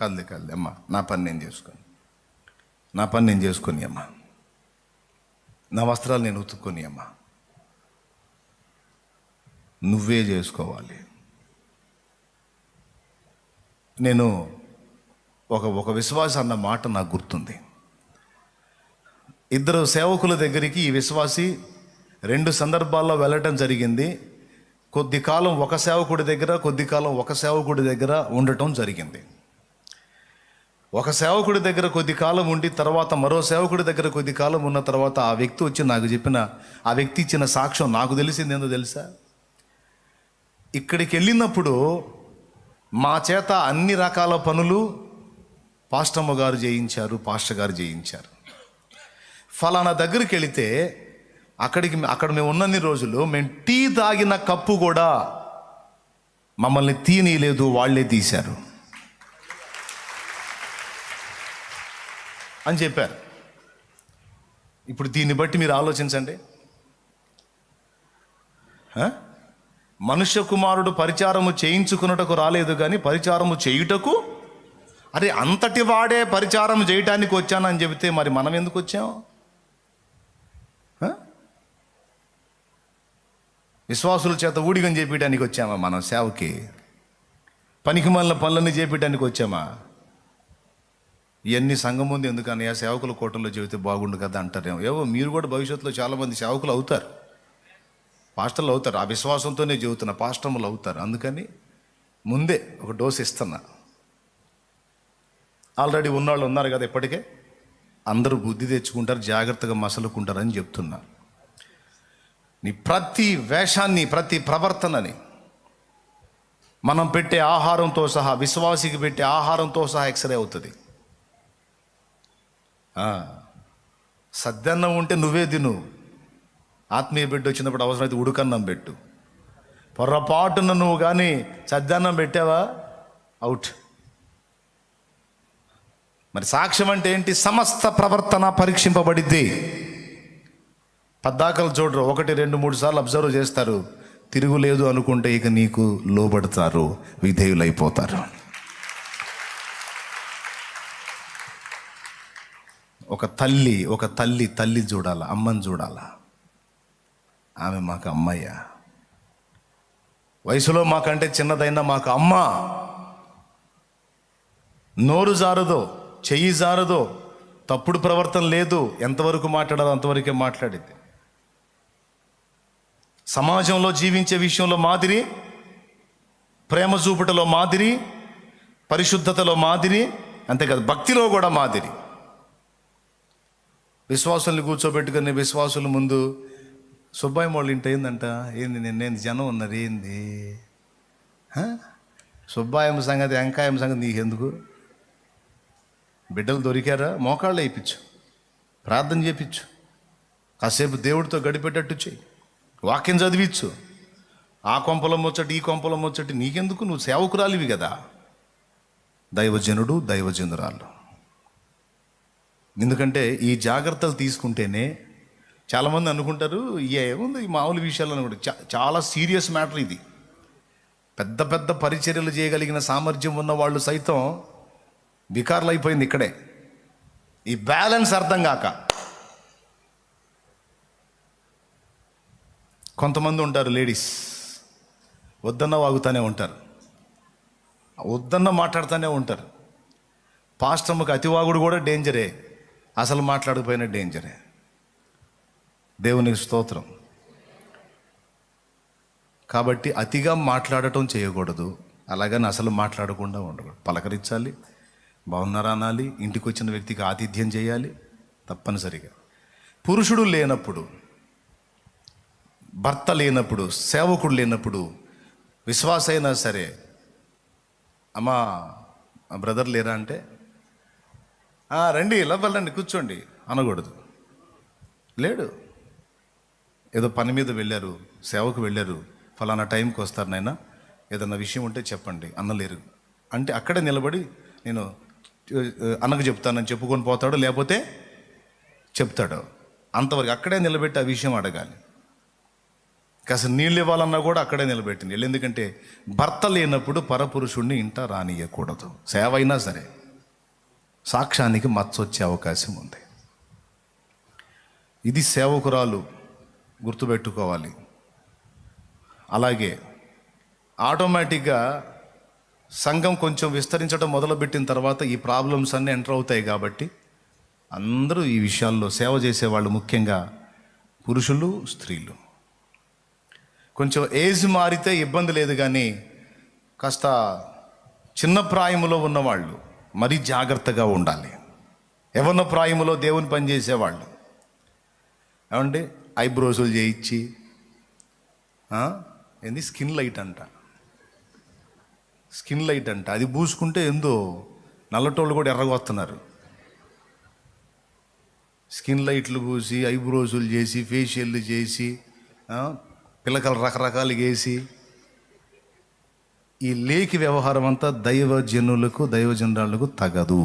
కాదులే అమ్మా, నా పని నేను చేసుకొని అమ్మా, నా వస్త్రాలు నేను ఉతుక్కొని అమ్మా. నువ్వే చేసుకోవాలి. నేను ఒక విశ్వాసి అన్న మాట నాకు గుర్తుంది. 2 సేవకుల దగ్గరికి ఈ విశ్వాసి 2 సందర్భాల్లో వెళ్ళటం జరిగింది. కొద్ది కాలం ఒక సేవకుడి దగ్గర, కొద్ది కాలం ఒక సేవకుడి దగ్గర ఉండటం జరిగింది. ఒక సేవకుడి దగ్గర కొద్ది కాలం ఉండి తర్వాత మరో సేవకుడి దగ్గర కొద్ది కాలం ఉన్న తర్వాత ఆ వ్యక్తి వచ్చి నాకు చెప్పిన, ఆ వ్యక్తి ఇచ్చిన సాక్ష్యం నాకు తెలిసింది ఏందో తెలుసా? ఇక్కడికి వెళ్ళినప్పుడు మా చేత అన్ని రకాల పనులు పాస్టమ్మ గారు చేయించారు, పాస్టర్ గారు చేయించారు. ఫలానా దగ్గరికి వెళితే అక్కడ మేము ఉన్నన్ని రోజులు మేము టీ తాగిన కప్పు కూడా మమ్మల్ని తీయనీయలేదు, వాళ్ళే తీశారు అని చెప్పారు. ఇప్పుడు దీన్ని బట్టి మీరు ఆలోచించండి. మనుష్య కుమారుడు పరిచారము చేయించుకున్నటకు రాలేదు కానీ పరిచారము చేయుటకు, అరే అంతటి వాడే పరిచారం చేయటానికి వచ్చానని చెబితే మరి మనం ఎందుకు వచ్చాం? విశ్వాసుల చేత ఊడిగం చేపించడానికి వచ్చామా మనం సేవకి? పనికి మళ్ళీ పనులన్నీ చేపించడానికి వచ్చామా? ఇవన్నీ సంఘం ముందు ఎందుకని ఆ సేవకుల కోటంలో చెబితే బాగుండు కదా అంటారేమో. ఏవో మీరు కూడా భవిష్యత్తులో చాలామంది సేవకులు అవుతారు, పాస్టర్లు అవుతారు. ఆ విశ్వాసంతోనే చెబుతున్నా, పాస్టర్లు అవుతారు. అందుకని ముందే ఒక డోస్ ఇస్తున్నా. ఆల్రెడీ ఉన్నవాళ్ళు ఉన్నారు కదా, ఇప్పటికే అందరూ బుద్ధి తెచ్చుకుంటారు, జాగ్రత్తగా మసలుకుంటారని చెప్తున్నా. నీ ప్రతి వేషాన్ని, ప్రతి ప్రవర్తనని మనం పెట్టే ఆహారంతో సహా, విశ్వాసికి పెట్టే ఆహారంతో సహా ఎక్స్రే అవుతుంది. సద్దన్నం ఉంటే నువ్వే తిను, ఆత్మీయ బిడ్డ వచ్చినప్పుడు అవసరమైతే ఉడుకన్నం పెట్టు. పొర్రపాటున నువ్వు కానీ సద్దన్నం పెట్టావా, అవుట్. మరి సాక్ష్యం అంటే ఏంటి? సమస్త ప్రవర్తన పరీక్షింపబడిద్ది. పద్దాకలు చూడరు, 1, 2, 3 సార్లు అబ్జర్వ్ చేస్తారు. తిరుగులేదు అనుకుంటే ఇక నీకు లోబడతారు, విధేయులైపోతారు. ఒక తల్లి చూడాలా, అమ్మని చూడాలా. ఆమె మాకు అమ్మయ్య, వయసులో మాకంటే చిన్నదైనా మాకు అమ్మ. నోరు జారదో, చెయ్యి జారదో, తప్పుడు ప్రవర్తన లేదు, ఎంతవరకు మాట్లాడాలో అంతవరకే మాట్లాడింది. సమాజంలో జీవించే విషయంలో మాదిరి, ప్రేమ చూపుటలో మాదిరి, పరిశుద్ధతలో మాదిరి, అంతేకాదు భక్తిలో కూడా మాదిరి. విశ్వాసుల్ని కూర్చోబెట్టుకుని విశ్వాసుల ముందు సుబ్బాయి వాళ్ళ ఇంట ఏందంట, ఏంది నిన్నేంది జనం ఉన్నారు, ఏంది సుబ్బాయమ్మ సంగతి, వెంకాయమ్మ సంగతి నీకెందుకు? బిడ్డలు దొరికారా, మోకాళ్ళు వేయించు, ప్రార్థన చేయించు, కాసేపు దేవుడితో గడిపేటట్టు చెయ్యి, వాక్యం చదివించు. ఆ కొంపల ముచ్చటి ఈ కొంపల ముచ్చటి నీకెందుకు? నువ్వు సేవకురాలివి కదా. దైవజనుడు, దైవజనురాలు. ఎందుకంటే ఈ జాగ్రత్తలు తీసుకుంటేనే చాలామంది అనుకుంటారు ఏముంది ఈ మామూలు విషయాలు అనుకుంటారు. చాలా సీరియస్ మ్యాటర్ ఇది. పెద్ద పెద్ద పరిచర్యలు చేయగలిగిన సామర్థ్యం ఉన్న వాళ్ళు సైతం వికారులు అయిపోయింది ఇక్కడే. ఈ బ్యాలెన్స్ అర్థం కాక కొంతమంది ఉంటారు, లేడీస్ వద్దన్న వాగుతూనే ఉంటారు, వద్దన్న మాట్లాడుతూనే ఉంటారు. పాస్టమ్మకి అతివాగుడు కూడా డేంజరే, అసలు మాట్లాడకపోయినా డేంజరే. దేవునికి స్తోత్రం. కాబట్టి అతిగా మాట్లాడటం చేయకూడదు, అలాగని అసలు మాట్లాడకుండా ఉండకూడదు. పలకరించాలి, బాగున్నారా అనాలి, ఇంటికి వచ్చిన వ్యక్తికి ఆతిథ్యం చేయాలి తప్పనిసరిగా. పురుషుడు లేనప్పుడు, భర్త లేనప్పుడు, సేవకుడు లేనప్పుడు, విశ్వాస అయినా సరే, అమ్మా బ్రదర్ లేరా అంటే రండి లోపలండి కూర్చోండి అనకూడదు. లేడు, ఏదో పని మీద వెళ్ళారు, సేవకు వెళ్ళారు, ఫలానా టైంకి వస్తారు నాయన, ఏదన్నా విషయం ఉంటే చెప్పండి అన్నలేరు అంటే అక్కడే నిలబడి నేను అన్నకు చెప్తానని చెప్పుకొని పోతాడు, లేకపోతే చెప్తాడు. అంతవరకు అక్కడే నిలబెట్టి ఆ విషయం అడగాలి. కాస్త నీళ్ళు ఇవ్వాలన్నా కూడా అక్కడే నిలబెట్టింది. ఎందుకంటే భర్త లేనప్పుడు పరపురుషుణ్ణి ఇంట రానియకూడదు. సేవ అయినా సరే సాక్ష్యానికి మచ్చొచ్చే అవకాశం ఉంది. ఇది సేవకురాలు గుర్తుపెట్టుకోవాలి. అలాగే ఆటోమేటిక్గా సంఘం కొంచెం విస్తరించడం మొదలుపెట్టిన తర్వాత ఈ ప్రాబ్లమ్స్ అన్నీ ఎంటర్ అవుతాయి. కాబట్టి అందరూ ఈ విషయాల్లో సేవ చేసేవాళ్ళు, ముఖ్యంగా పురుషులు, స్త్రీలు, కొంచెం ఏజ్ మారితే ఇబ్బంది లేదు, కానీ కాస్త చిన్న ప్రాయములో ఉన్నవాళ్ళు మరీ జాగ్రత్తగా ఉండాలి. యవ్వన ప్రాయములో దేవుని పని చేసేవాళ్ళు ఏమంటే ఐబ్రోసులు చేయించి ఏంది స్కిన్ లైట్ అంట, స్కిన్ లైట్ అంట, అది పూసుకుంటే ఏందో నల్లటోళ్ళు కూడా ఎర్రగొస్తున్నారు. స్కిన్ లైట్లు పూసి, ఐబ్రోసులు చేసి, ఫేషియల్లు చేసి, పిల్లకలు రకరకాలుగా వేసి, ఈ లేకి వ్యవహారం అంతా దైవజనులకు, దైవజనురాలకు తగదు.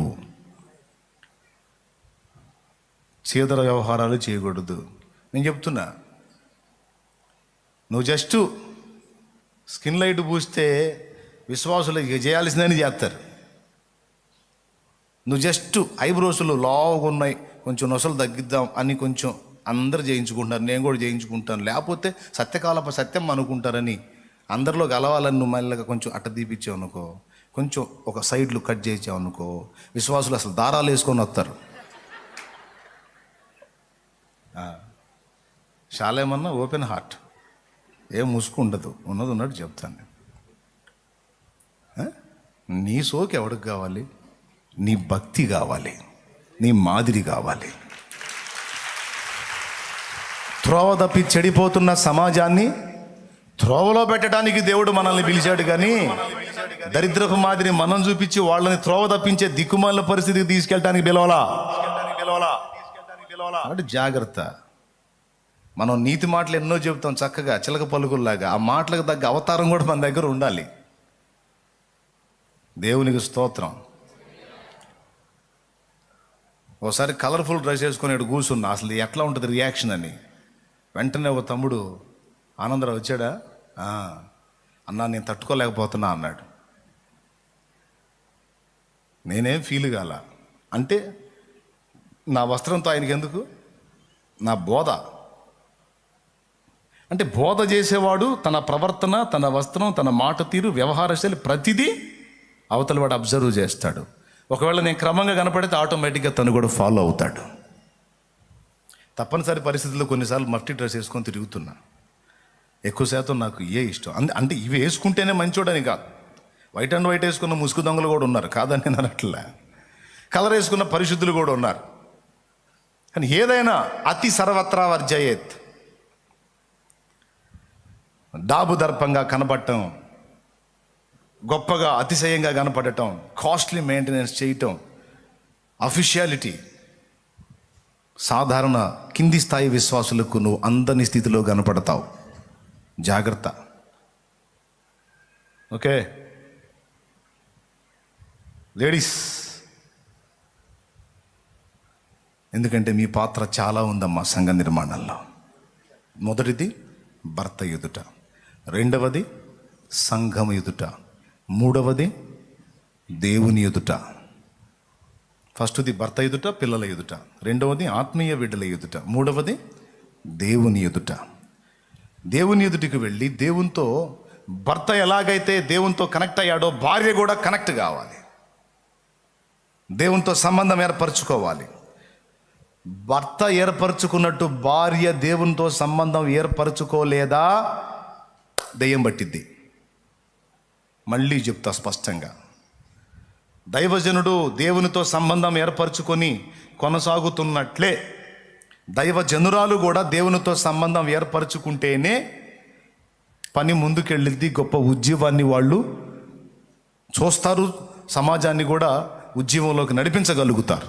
చీదర వ్యవహారాలు చేయకూడదు. నేను చెప్తున్నా, నువ్వు జస్ట్ స్కిన్ లైట్ పూస్తే విశ్వాసులు చేయాల్సిందని చేస్తారు. నువ్వు జస్ట్ ఐబ్రోసులు లావుగా ఉన్నాయి, కొంచెం నొసలు తగ్గిద్దాం అని కొంచెం అందరు చేయించుకుంటారు, నేను కూడా చేయించుకుంటాను, లేకపోతే సత్యకాలప సత్యం అనుకుంటారని అందరిలో కలవాలని నువ్వు మళ్ళీ కొంచెం అట్ట తీపిచ్చావు అనుకో, కొంచెం ఒక సైడ్లు కట్ చేసావు అనుకో, విశ్వాసులు అసలు దారాలు వేసుకొని వస్తారు. శాలేమన్నా ఓపెన్ హార్ట్, ఏం ముసుగు ఉండదు, ఉన్నది ఉన్నట్టు చెప్తాను. నీ సోకి ఎవడికి కావాలి? నీ భక్తి కావాలి, నీ మాదిరి కావాలి. త్రోవ తప్పి చెడిపోతున్న సమాజాన్ని త్రోవలో పెట్టడానికి దేవుడు మనల్ని పిలిచాడు, కానీ దరిద్రపు మాదిరి మనం చూపించి వాళ్ళని త్రోవ తప్పించే దిక్కుమాల పరిస్థితికి తీసుకెళ్ళడానికి పిలవాలా? అంటే జాగ్రత్త. మనం నీతి మాటలు ఎన్నో చెబుతాం చక్కగా చిలక పలుకుల్లాగా, ఆ మాటలకు తగ్గ అవతారం కూడా మన దగ్గర ఉండాలి. దేవునికి స్తోత్రం. ఒకసారి కలర్ఫుల్ డ్రెస్ వేసుకుని కూర్చున్నా, అసలు ఎట్లా ఉంటుంది రియాక్షన్ అని. వెంటనే ఒక తమ్ముడు ఆనందరావు వచ్చాడా, అన్నా నేను తట్టుకోలేకపోతున్నా అన్నాడు. నేనేం ఫీల్ కాల. అంటే నా వస్త్రంతో ఆయనకి ఎందుకు? నా బోధ. అంటే బోధ చేసేవాడు తన ప్రవర్తన, తన వస్త్రం, తన మాట తీరు, వ్యవహార శైలి ప్రతిదీ అవతల వాడు అబ్జర్వ్ చేస్తాడు. ఒకవేళ నేను క్రమంగా కనపడితే ఆటోమేటిక్గా తను కూడా ఫాలో అవుతాడు. తప్పనిసరి పరిస్థితుల్లో కొన్నిసార్లు మఫ్టీ డ్రెస్ వేసుకొని తిరుగుతున్నా. ఎక్కువ శాతం నాకు ఇష్టం. అంటే ఇవి వేసుకుంటేనే మంచోడని కాదు. వైట్ అండ్ వైట్ వేసుకున్న ముసుగు దొంగలు కూడా ఉన్నారు, కాదని నేను అనట్లే. కలర్ వేసుకున్న పరిశుద్ధులు కూడా ఉన్నారు. కానీ ఏదైనా అతి సర్వత్రా వర్జయేత్, డాబు దర్పంగా కనపడటం, గొప్పగా అతిశయంగా కనపడటం, కాస్ట్లీ మెయింటెనెన్స్ చేయటం, అఫీషియాలిటీ, సాధారణ కింది స్థాయి విశ్వాసులకు నువ్వు అందని స్థితిలో కనపడతావు. జాగ్రత్త. ఓకే లేడీస్, ఎందుకంటే మీ పాత్ర చాలా ఉందమ్మా సంఘ నిర్మాణంలో. మొదటిది భర్త ఎదుట, రెండవది సంఘం ఎదుట, మూడవది దేవుని ఎదుట. ఫస్ట్ది భర్త ఎదుట, పిల్లల ఎదుట, రెండవది ఆత్మీయ బిడ్డల ఎదుట, మూడవది దేవుని ఎదుట. దేవుని ఎదుటికి వెళ్ళి దేవునితో, భర్త ఎలాగైతే దేవునితో కనెక్ట్ అయ్యాడో భార్య కూడా కనెక్ట్ కావాలి, దేవునితో సంబంధం ఏర్పరచుకోవాలి. భర్త ఏర్పరచుకున్నట్టు భార్య దేవునితో సంబంధం ఏర్పరచుకోలేదా దెయ్యం పట్టిద్ది. మళ్ళీ చెప్తా స్పష్టంగా, దైవజనుడు దేవునితో సంబంధం ఏర్పరచుకొని కొనసాగుతున్నట్లే దైవజనురాలు కూడా దేవునితో సంబంధం ఏర్పరచుకుంటేనే పని ముందుకెళ్ళిద్ది. గొప్ప ఉద్యమాన్ని వాళ్ళు చూస్తారు, సమాజాన్ని కూడా ఉద్యమంలోకి నడిపించగలుగుతారు.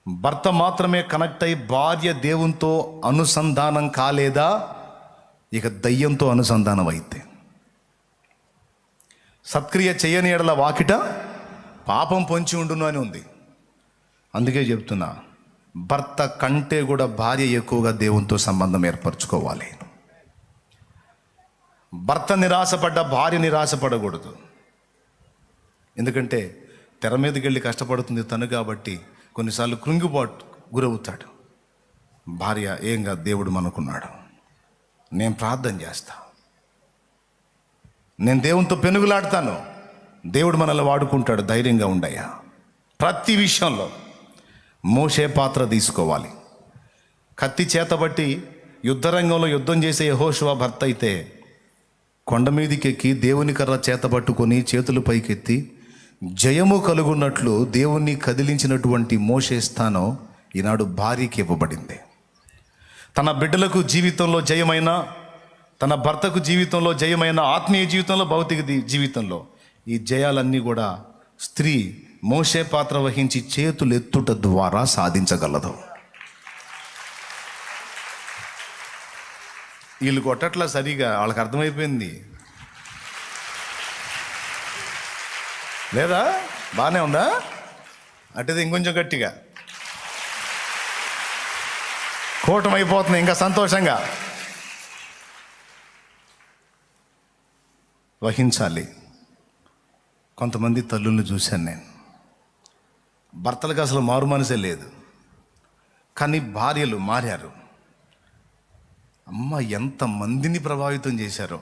భర్త మాత్రమే కనెక్ట్ అయి భార్య దేవునితో అనుసంధానం కాలేదా ఇక దయ్యంతో అనుసంధానం అయితే. సత్క్రియ చేయని ఎడల వాకిట పాపం పొంచి ఉండును అని ఉంది. అందుకే చెప్తున్నా, భర్త కంటే కూడా భార్య ఎక్కువగా దేవునితో సంబంధం ఏర్పరచుకోవాలి. భర్త నిరాశపడ్డ భార్య నిరాశపడకూడదు. ఎందుకంటే తెర మీదకి వెళ్ళి కష్టపడుతుంది తను కాబట్టి కొన్నిసార్లు కృంగిపాటు గురవుతాడు. భార్య ఏం కాదు, దేవుడు మనకున్నాడు, నేను ప్రార్థన చేస్తా, నేను దేవునితో పెనుగులాడతాను, దేవుడు మనల్ని వాడుకుంటాడు, ధైర్యంగా ఉండయ్యా. ప్రతి విషయంలో మోషే పాత్ర తీసుకోవాలి. కత్తి చేతబట్టి యుద్ధరంగంలో యుద్ధం చేసే యెహోషువ భర్త అయితే కొండ మీదికి ఎక్కి దేవుని కర్ర చేతబట్టుకొని చేతులు పైకెత్తి జయము కలుగున్నట్లు దేవుణ్ణి కదిలించినటువంటి మోషే స్థానం ఈనాడు భార్యకి ఇవ్వబడింది. తన బిడ్డలకు జీవితంలో జయమైన, తన భర్తకు జీవితంలో జయమైన, ఆత్మీయ జీవితంలో, భౌతిక జీవితంలో ఈ జయాలన్నీ కూడా స్త్రీ మోషే పాత్ర వహించి చేతులు ఎత్తుట ద్వారా సాధించగలదు. వీళ్ళు కొట్టట్లా సరిగా, వాళ్ళకి అర్థమైపోయింది లేదా? బాగానే ఉందా? అటుది ఇంకొంచెం గట్టిగా కూటమైపోతుంది ఇంకా సంతోషంగా వహించాలి. కొంతమంది తల్లుల్ని చూశాను నేను, భర్తలకు అసలు మారు మనసే లేదు, కానీ భార్యలు మారారు. అమ్మ ఎంతమందిని ప్రభావితం చేశారో.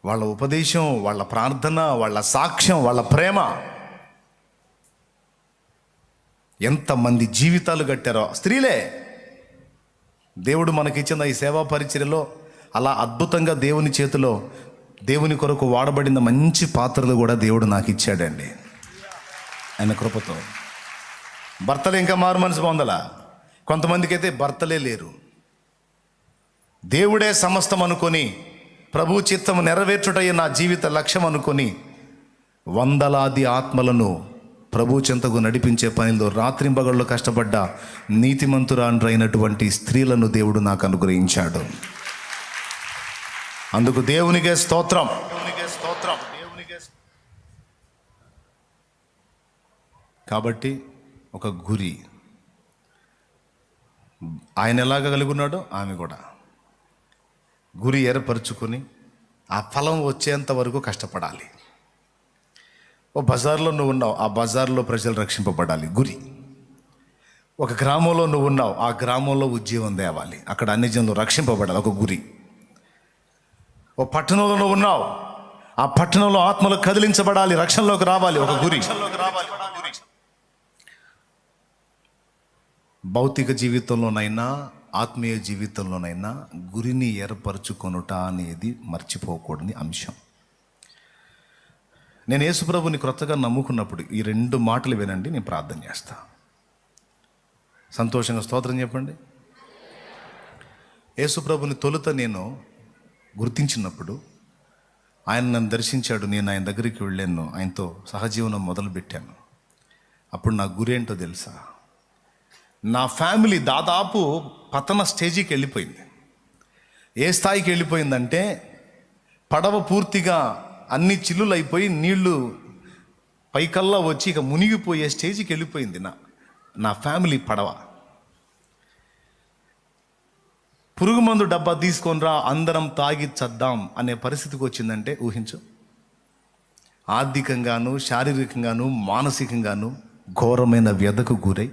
వాళ్ళ ఉపదేశం, వాళ్ళ ప్రార్థన, వాళ్ళ సాక్ష్యం, వాళ్ళ ప్రేమ ఎంతమంది జీవితాలు కట్టారో స్త్రీలే. దేవుడు మనకిచ్చిన ఈ సేవా పరిచర్యలో అలా అద్భుతంగా దేవుని చేతిలో దేవుని కొరకు వాడబడిన మంచి పాత్రలు కూడా దేవుడు నాకు ఇచ్చాడండి ఆయన కృపతో. భర్తలు ఇంకా మారు మనసు పొందలా. కొంతమందికి అయితే భర్తలే లేరు. దేవుడే సమస్తం అనుకొని, ప్రభు చిత్తము నెరవేర్చుటయ్యే నా జీవిత లక్ష్యం అనుకొని వందలాది ఆత్మలను ప్రభు చెంతకు నడిపించే పనిలో రాత్రింబగళ్ళు కష్టపడ్డ నీతిమంతురాండ్రైనటువంటి స్త్రీలను దేవుడు నాకు అనుగ్రహించాడు. అందుకు దేవునికే స్తోత్రం. కాబట్టి ఒక గురి, ఆయన ఎలాగ కలిగి ఉన్నాడో ఆమె కూడా గురి ఏర్పరచుకొని ఆ ఫలం వచ్చేంత వరకు కష్టపడాలి. ఓ బజార్లో నువ్వు ఉన్నావు, ఆ బజార్లో ప్రజలు రక్షింపబడాలి, గురి. ఒక గ్రామంలో నువ్వు ఉన్నావు, ఆ గ్రామంలో ఉద్యోగం తేవాలి, అక్కడ అన్ని జనులు రక్షింపబడాలి, ఒక గురి. ఓ పట్టణంలో నువ్వు ఉన్నావు, ఆ పట్టణంలో ఆత్మలు కదిలించబడాలి, రక్షణలోకి రావాలి, ఒక గురి. భౌతిక జీవితంలోనైనా ఆత్మీయ జీవితంలోనైనా గురిని ఏర్పరచుకొనుట అనేది మర్చిపోకూడని అంశం. నేను యేసుప్రభుని క్రొత్తగా నమ్ముకున్నప్పుడు ఈ 2 మాటలు వినండి, నేను ప్రార్థన చేస్తా. సంతోషంగా స్తోత్రం చెప్పండి. యేసుప్రభుని తొలుత నేను గుర్తించినప్పుడు ఆయన నన్ను దర్శించాడు, నేను ఆయన దగ్గరికి వెళ్ళాను, ఆయనతో సహజీవనం మొదలుపెట్టాను. అప్పుడు నా గురి ఏంటో తెలుసా? నా ఫ్యామిలీ దాదాపు పతన స్టేజీకి వెళ్ళిపోయింది. ఏ స్థాయికి వెళ్ళిపోయిందంటే పడవ పూర్తిగా అన్ని చిల్లులు అయిపోయి నీళ్లు పైకల్లా వచ్చి ఇక మునిగిపోయే స్టేజీకి వెళ్ళిపోయింది నా ఫ్యామిలీ పడవ. పురుగు మందు డబ్బా తీసుకొని రా, అందరం తాగి చద్దాం అనే పరిస్థితికి వచ్చిందంటే ఊహించు. ఆర్థికంగాను, శారీరకంగాను, మానసికంగాను ఘోరమైన వ్యధకు గురై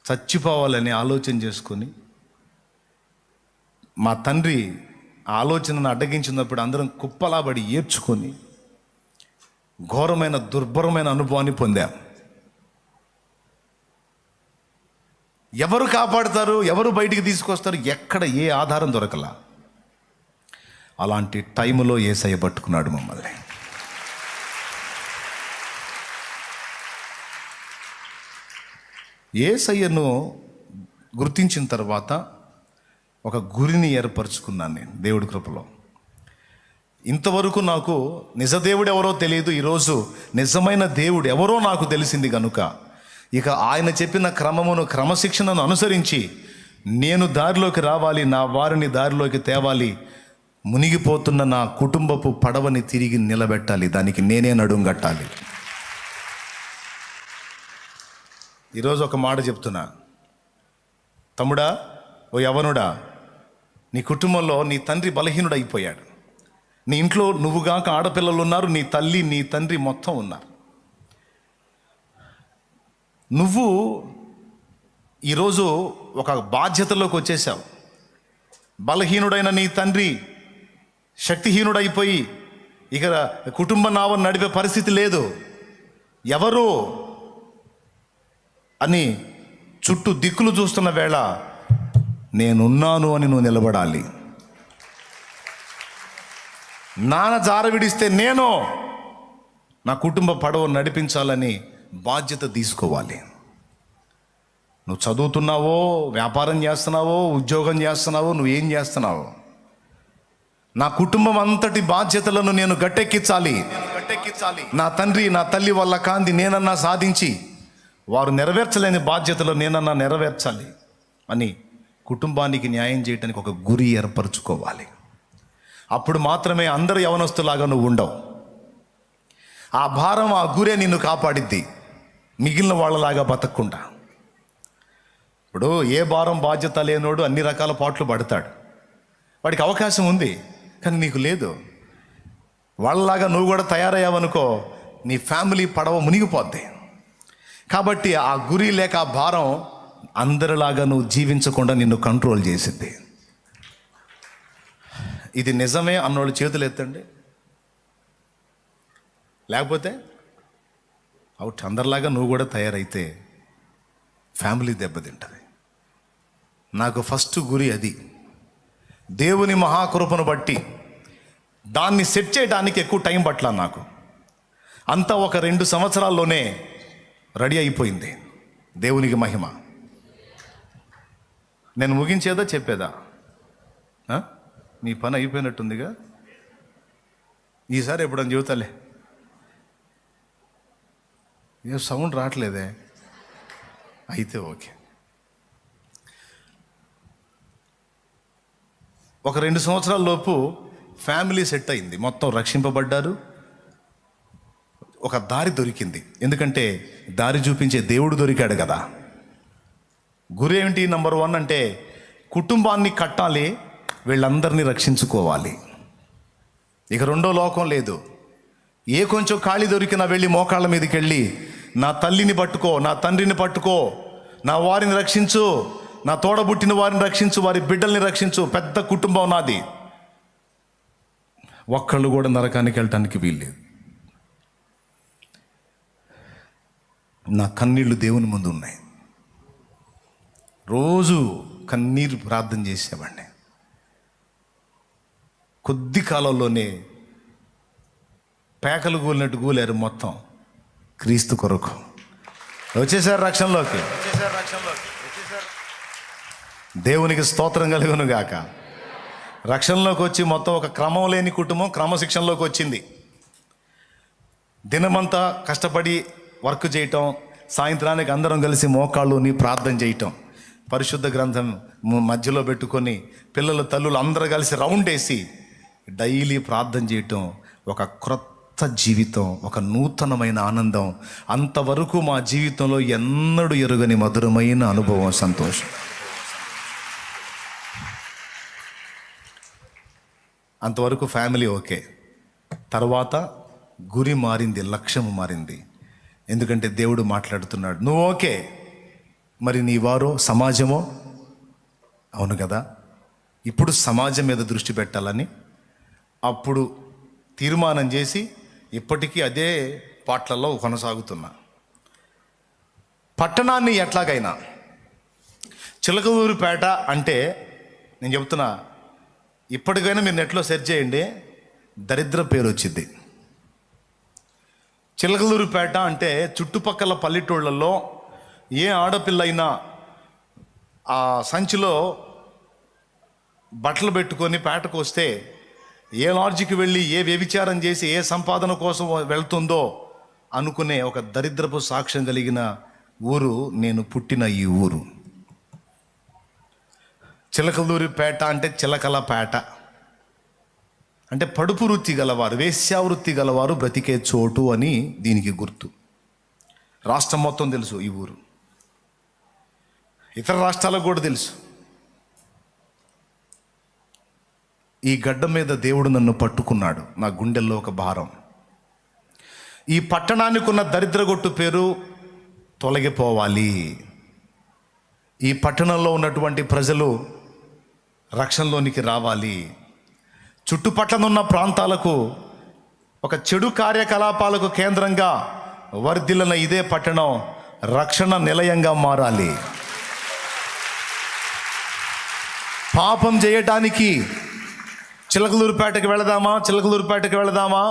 చచ్చిపోవాలని ఆలోచన చేసుకొని, మా తండ్రి ఆలోచనను అడ్డగించినప్పుడు అందరం కుప్పలాబడి ఏడ్చుకొని ఘోరమైన దుర్భరమైన అనుభవాన్ని పొందాం. ఎవరు కాపాడుతారు, ఎవరు బయటికి తీసుకొస్తారు, ఎక్కడ ఏ ఆధారం దొరకలా. అలాంటి టైంలో యేసయ్య పట్టుకున్నాడు మమ్మల్ని. యేసయ్యను గుర్తించిన తర్వాత ఒక గురిని ఏర్పరచుకున్నాను నేను దేవుడి కృపలో. ఇంతవరకు నాకు నిజదేవుడు ఎవరో తెలియదు, ఈరోజు నిజమైన దేవుడు ఎవరో నాకు తెలిసింది కనుక ఇక ఆయన చెప్పిన క్రమమును, క్రమశిక్షణను అనుసరించి నేను దారిలోకి రావాలి, నా వారిని దారిలోకి తేవాలి, మునిగిపోతున్న నా కుటుంబపు పడవని తిరిగి నిలబెట్టాలి, దానికి నేనే నడుం కట్టాలి. ఈరోజు ఒక మాట చెప్తున్నా, తమ్ముడా, ఓ యవనుడా, నీ కుటుంబంలో నీ తండ్రి బలహీనుడు అయిపోయాడు. నీ ఇంట్లో నువ్వుగాక ఆడపిల్లలు ఉన్నారు, నీ తల్లి నీ తండ్రి మొత్తం ఉన్నారు. నువ్వు ఈరోజు ఒక బాధ్యతలోకి వచ్చేసావు. బలహీనుడైన నీ తండ్రి శక్తిహీనుడైపోయి ఇక కుటుంబ నావను నడిపే పరిస్థితి లేదు. ఎవరు అని చుట్టూ దిక్కులు చూస్తున్న వేళ నేనున్నాను అని నువ్వు నిలబడాలి. నాన్న జార విడిస్తే నేను నా కుటుంబ పడవ నడిపించాలని బాధ్యత తీసుకోవాలి. నువ్వు చదువుతున్నావో, వ్యాపారం చేస్తున్నావో, ఉద్యోగం చేస్తున్నావో, నువ్వేం చేస్తున్నావో, నా కుటుంబం అంతటి బాధ్యతలను నేను గట్టెక్కించాలి. నా తండ్రి నా తల్లి వల్ల కాంది నేనన్నా సాధించి వారు నెరవేర్చలేని బాధ్యతలు నేనన్నా నెరవేర్చాలి అని కుటుంబానికి న్యాయం చేయడానికి ఒక గురి ఏర్పరచుకోవాలి. అప్పుడు మాత్రమే అందరూ యవనస్తులాగా నువ్వు ఉండవు. ఆ భారం, ఆ గురే నిన్ను కాపాడిద్ది, మిగిలిన వాళ్ళలాగా బతకకుండా. ఇప్పుడు ఏ భారం బాధ్యత లేనోడు అన్ని రకాల పాటలు పడతాడు, వాడికి అవకాశం ఉంది, కానీ నీకు లేదు. వాళ్ళలాగా నువ్వు కూడా తయారయ్యావనుకో, నీ ఫ్యామిలీ పడవ మునిగిపోద్ది. కాబట్టి ఆ గురి లేక ఆ భారం అందరిలాగా నువ్వు జీవించకుండా నిన్ను కంట్రోల్ చేసింది. ఇది నిజమే అన్నోళ్ళు చేతులు ఎత్తండి, లేకపోతే అవుట్. అందరిలాగా నువ్వు కూడా తయారైతే ఫ్యామిలీ దెబ్బతింటుంది. నాకు ఫస్ట్ గురి అది. దేవుని మహాకృపను బట్టి దాన్ని సెట్ చేయడానికి ఎక్కువ టైం పట్ల నాకు. అంతా ఒక 2 సంవత్సరాల్లోనే రెడీ అయిపోయింది. దేవునికి మహిమ. నేను ముగించేదా చెప్పేదా? మీ పని అయిపోయినట్టుందిగా. ఈసారి ఎప్పుడని చెబుతాలే. ఏ సౌండ్ రావట్లేదే? అయితే ఓకే. ఒక 2 సంవత్సరాల లోపు ఫ్యామిలీ సెట్ అయింది, మొత్తం రక్షింపబడ్డారు. ఒక దారి దొరికింది, ఎందుకంటే దారి చూపించే దేవుడు దొరికాడు కదా. గురి ఏమిటి? నంబర్ 1 అంటే కుటుంబాన్ని కట్టాలి, వీళ్ళందరినీ రక్షించుకోవాలి. ఇక రెండో లోకం లేదు. ఏ కొంచెం ఖాళీ దొరికినా వెళ్ళి మోకాళ్ళ మీదకి వెళ్ళి నా తల్లిని పట్టుకో, నా తండ్రిని పట్టుకో, నా వారిని రక్షించు, నా తోడబుట్టిన వారిని రక్షించు, వారి బిడ్డల్ని రక్షించు. పెద్ద కుటుంబం నాది. ఒక్కళ్ళు కూడా నరకానికి వెళ్ళటానికి వీల్లేదు. నా కన్నీళ్లు దేవుని ముందు ఉన్నాయి. రోజు కన్నీరు ప్రార్థన చేసేవాడిని. కొద్ది కాలంలోనే పేకలు గూలినట్టు గూలారు మొత్తం క్రీస్తు కొరకు. వచ్చేసారు రక్షణలోకి. దేవునికి స్తోత్రం కలుగును గాక. రక్షణలోకి వచ్చి మొత్తం ఒక క్రమం లేని కుటుంబం క్రమశిక్షణలోకి వచ్చింది. దినమంతా కష్టపడి వర్క్ చేయటం, సాయంత్రానికి అందరం కలిసి మోకాళ్ళుని ప్రార్థన చేయటం, పరిశుద్ధ గ్రంథం మధ్యలో పెట్టుకొని పిల్లల తల్లులు అందరూ కలిసి రౌండ్ వేసి డైలీ ప్రార్థన చేయటం ఒక క్రొత్త జీవితం, ఒక నూతనమైన ఆనందం. అంతవరకు మా జీవితంలో ఎన్నడూ ఎరుగని మధురమైన అనుభవం, సంతోషం. అంతవరకు ఫ్యామిలీ ఓకే. తర్వాత గురి మారింది, లక్ష్యము మారింది. ఎందుకంటే దేవుడు మాట్లాడుతున్నాడు, నువ్వు ఓకే, మరి నీ వారో సమాజమో. అవును కదా, ఇప్పుడు సమాజం మీద దృష్టి పెట్టాలని అప్పుడు తీర్మానం చేసి ఇప్పటికీ అదే పాటలలో కొనసాగుతున్నా. పట్టణాన్ని ఎట్లాగైనా, చిలకలూరిపేట అంటే నేను చెప్తున్నా, ఇప్పటికైనా మీరు నెట్లో సెర్చ్ చేయండి, దరిద్ర పేరు వచ్చింది. చిలకలూరిపేట అంటే చుట్టుపక్కల పల్లెటూళ్ళల్లో ఏ ఆడపిల్ల అయినా ఆ సంచిలో బట్టలు పెట్టుకొని పేటకు వస్తే ఏ లాడ్జికి వెళ్ళి ఏ వ్యభిచారం చేసి ఏ సంపాదన కోసం వెళ్తుందో అనుకునే ఒక దరిద్రపు సాక్ష్యం కలిగిన ఊరు నేను పుట్టిన ఈ ఊరు. చిలకలూరిపేట అంటే చిలకలపేట అంటే పడుపు వృత్తి గలవారు, వేశ్యావృత్తి గలవారు బ్రతికే చోటు అని దీనికి గుర్తు. రాష్ట్రం మొత్తం తెలుసు ఈ ఊరు, ఇతర రాష్ట్రాలకు కూడా తెలుసు. ఈ గడ్డ మీద దేవుడు నన్ను పట్టుకున్నాడు, నా గుండెల్లో ఒక భారం. ఈ పట్టణానికి ఉన్న దరిద్రగొట్టు పేరు తొలగిపోవాలి. ఈ పట్టణంలో ఉన్నటువంటి ప్రజలు రక్షణలోనికి రావాలి. చుట్టుపక్కల ఉన్న ప్రాంతాలకు ఒక చెడు కార్యకలాపాలకు కేంద్రంగా వర్ధిల్లిన ఇదే పట్టణం రక్షణ నిలయంగా మారాలి. పాపం చేయటానికి చిలకలూరిపేటకి వెళదామా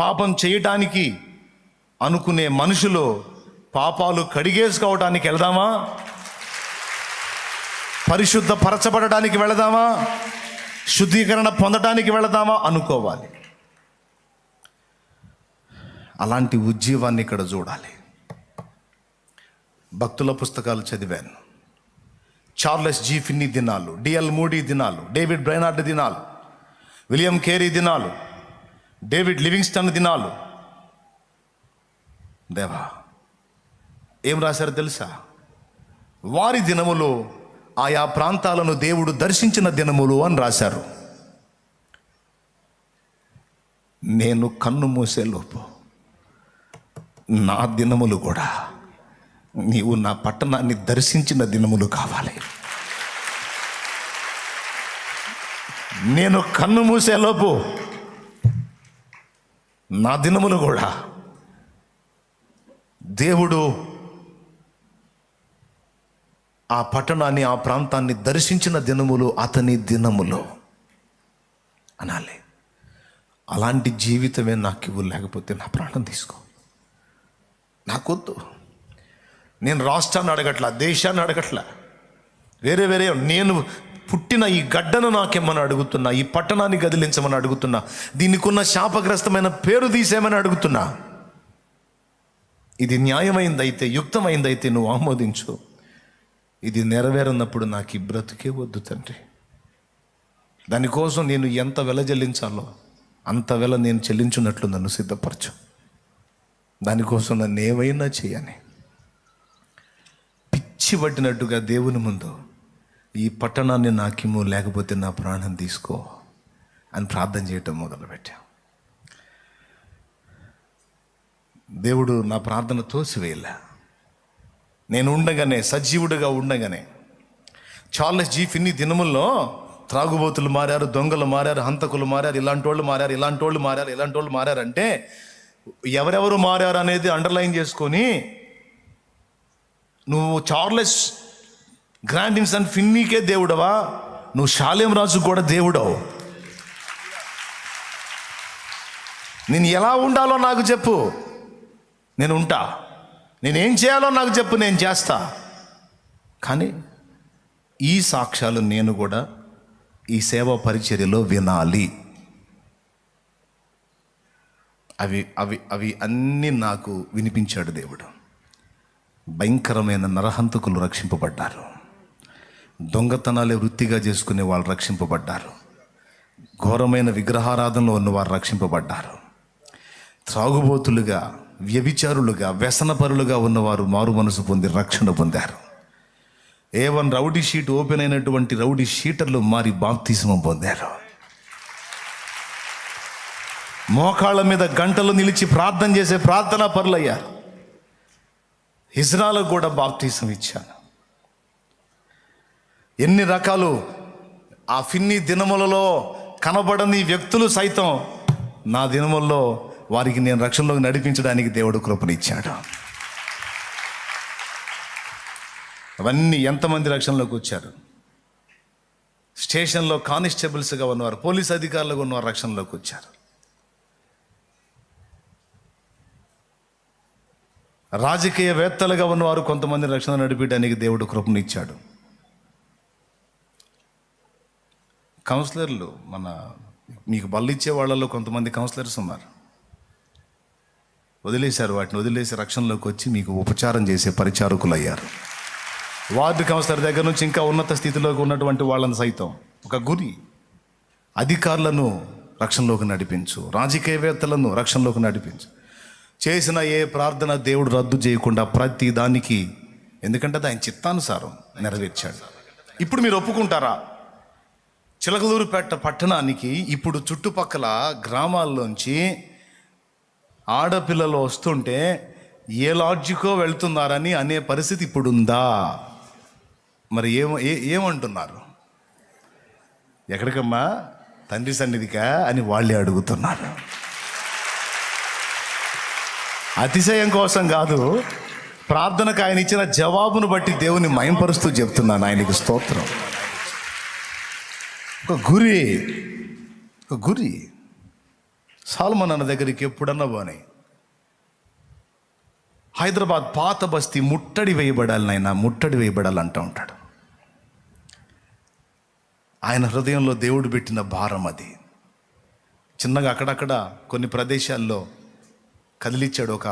పాపం చేయటానికి అనుకునే మనుషులు పాపాలు కడిగేసుకోవటానికి వెళదామా, పరిశుద్ధ పరచబడడానికి వెళదామా, శుద్ధీకరణ పొందడానికి వెళదామా అనుకోవాలి. అలాంటి ఉజ్జీవాన్ని ఇక్కడ చూడాలి. భక్తుల పుస్తకాలు చదివాను. చార్లెస్ జీ ఫిన్నీ దినాలు, డిఎల్ మూడీ దినాలు, డేవిడ్ బ్రైనార్డ్ దినాలు, విలియం కేరీ దినాలు, డేవిడ్ లివింగ్స్టన్ దినాలు. దేవా ఏం రాశారు తెలుసా? వారి దినములు ఆయా ప్రాంతాలను దేవుడు దర్శించిన దినములు అని రాశారు. నేను కన్ను మూసేలోపు నా దినములు కూడా నీవు నా పట్టణాన్ని దర్శించిన దినములు కావాలి. నేను కన్ను మూసేలోపు నా దినములు కూడా దేవుడు ఆ పట్టణాన్ని, ఆ ప్రాంతాన్ని దర్శించిన దినములు అతని దినములు అనాలి. అలాంటి జీవితమే నాకు ఇవ్వు, లేకపోతే నా ప్రాణం తీసుకో. నాకొద్దు. నేను రాష్ట్రాన్ని అడగట్లా, దేశాన్ని అడగట్లా, వేరే నేను పుట్టిన ఈ గడ్డను నాకేమని అడుగుతున్నా, ఈ పట్టణాన్ని గదిలించమని అడుగుతున్నా, దీనికున్న శాపగ్రస్తమైన పేరు తీసేమని అడుగుతున్నా. ఇది న్యాయమైందైతే, యుక్తమైందైతే నువ్వు ఆమోదించు. ఇది నెరవేరన్నప్పుడు నాకు ఈ బ్రతుకే వద్దు తండ్రి. దానికోసం నేను ఎంత వెల చెల్లించాలో అంత వెల నేను చెల్లించున్నట్లు నన్ను సిద్ధపరచు. దానికోసం నన్ను ఏమైనా చేయని పిచ్చి పట్టినట్టుగా దేవుని ముందు ఈ పట్టణాన్ని నాకిమ్ము, లేకపోతే నా ప్రాణం తీసుకో అని ప్రార్థన చేయటం మొదలుపెట్టా. దేవుడు నా ప్రార్థన తోసివేయలే. నేను ఉండగానే, సజీవుడిగా ఉండగానే, చార్లెస్ జీ ఫిన్నీ దినముల్లో త్రాగుబోతులు మారారు, దొంగలు మారారు, హంతకులు మారారు, ఇలాంటి వాళ్ళు మారారు, ఇలాంటి వాళ్ళు మారారు, ఇలాంటి వాళ్ళు మారారంటే ఎవరెవరు మారారు అనేది అండర్లైన్ చేసుకొని నువ్వు చార్లెస్ గ్రాండిన్సన్ ఫిన్నీకే దేవుడవా? నువ్వు షాలేం రాజు కూడా దేవుడవు. నేను ఎలా ఉండాలో నాకు చెప్పు, నేను ఉంటా. నేనేం చేయాలో నాకు చెప్పు, నేను చేస్తా. కానీ ఈ సాక్ష్యాలు నేను కూడా ఈ సేవా పరిచర్యలో వినాలి. అవి అవి అవి అన్నీ నాకు వినిపించాడు దేవుడు. భయంకరమైన నరహంతకులు రక్షింపబడ్డారు, దొంగతనాలే వృత్తిగా చేసుకునే వాళ్ళు రక్షింపబడ్డారు, ఘోరమైన విగ్రహారాధనలో ఉన్నవారు రక్షింపబడ్డారు, త్రాగుబోతులుగా, వ్యభిచారులుగా, వ్యసనపరులుగా ఉన్నవారు మారు మనసు పొంది రక్షణ పొందారు. ఏవన్ రౌడీ షీట్ ఓపెన్ అయినటువంటి రౌడీ షీటర్లు మారి బాప్తిస్మం పొందారు. మోకాళ్ళ మీద గంటలు నిలిచి ప్రార్థన చేసే ప్రార్థనా పరులయ్యారు. ఇజ్రాయెల్కు కూడా బాప్తిసం ఇచ్చాను. ఎన్ని రకాలు ఆ ఫిన్నీ దినములలో కనబడని వ్యక్తులు సైతం నా దినముల్లో వారికి నేను రక్షణలోకి నడిపించడానికి దేవుడు కృపనిచ్చాడు. అవన్నీ ఎంతమంది రక్షణలోకి వచ్చారు? స్టేషన్లో కానిస్టేబుల్స్గా ఉన్నవారు, పోలీస్ అధికారులుగా ఉన్నవారు రక్షణలోకి వచ్చారు. రాజకీయవేత్తలుగా ఉన్నవారు కొంతమంది రక్షణ నడిపించడానికి దేవుడు కృపనిచ్చాడు. కౌన్సిలర్లు, మీకు బళ్ళు ఇచ్చే వాళ్ళలో కొంతమంది కౌన్సిలర్స్ ఉన్నారు. వదిలేశారు, వాటిని వదిలేసి రక్షణలోకి వచ్చి మీకు ఉపచారం చేసే పరిచారకులు అయ్యారు. వార్డు కౌన్సిలర్ దగ్గర నుంచి ఇంకా ఉన్నత స్థితిలోకి ఉన్నటువంటి వాళ్ళని సైతం ఒక గురి, అధికారులను రక్షణలోకి నడిపించు, రాజకీయవేత్తలను రక్షణలోకి నడిపించు. చేసిన ఏ ప్రార్థన దేవుడు రద్దు చేయకుండా ప్రతి దానికి, ఎందుకంటే అది ఆయన చిత్తానుసారం నెరవేర్చాడు. ఇప్పుడు మీరు ఒప్పుకుంటారా? చిలకలూరుపేట పట్టణానికి ఇప్పుడు చుట్టుపక్కల గ్రామాల్లోంచి ఆడపిల్లలు వస్తుంటే ఏ లాడ్జికో వెళ్తున్నారని అనే పరిస్థితి ఇప్పుడు ఉందా? మరి ఏమంటున్నారు? ఎక్కడికమ్మా? తండ్రి సన్నిధికా అని వాళ్ళే అడుగుతున్నారు. అతిశయం కోసం కాదు, ప్రార్థనకు ఆయన ఇచ్చిన జవాబును బట్టి దేవుని మయంపరుస్తూ చెప్తున్నాను. ఆయనకి స్తోత్రం. ఒక గురి సాల్మన్ అన్న దగ్గరికి ఎప్పుడన్నా పోనీ, హైదరాబాద్ పాత బస్తీ ముట్టడి వేయబడాలి నాయన, ముట్టడి వేయబడాలి అంటూ ఉంటాడు. ఆయన హృదయంలో దేవుడు పెట్టిన భారం అది. చిన్నగా అక్కడక్కడ కొన్ని ప్రదేశాల్లో కదిలిచ్చాడు. ఒక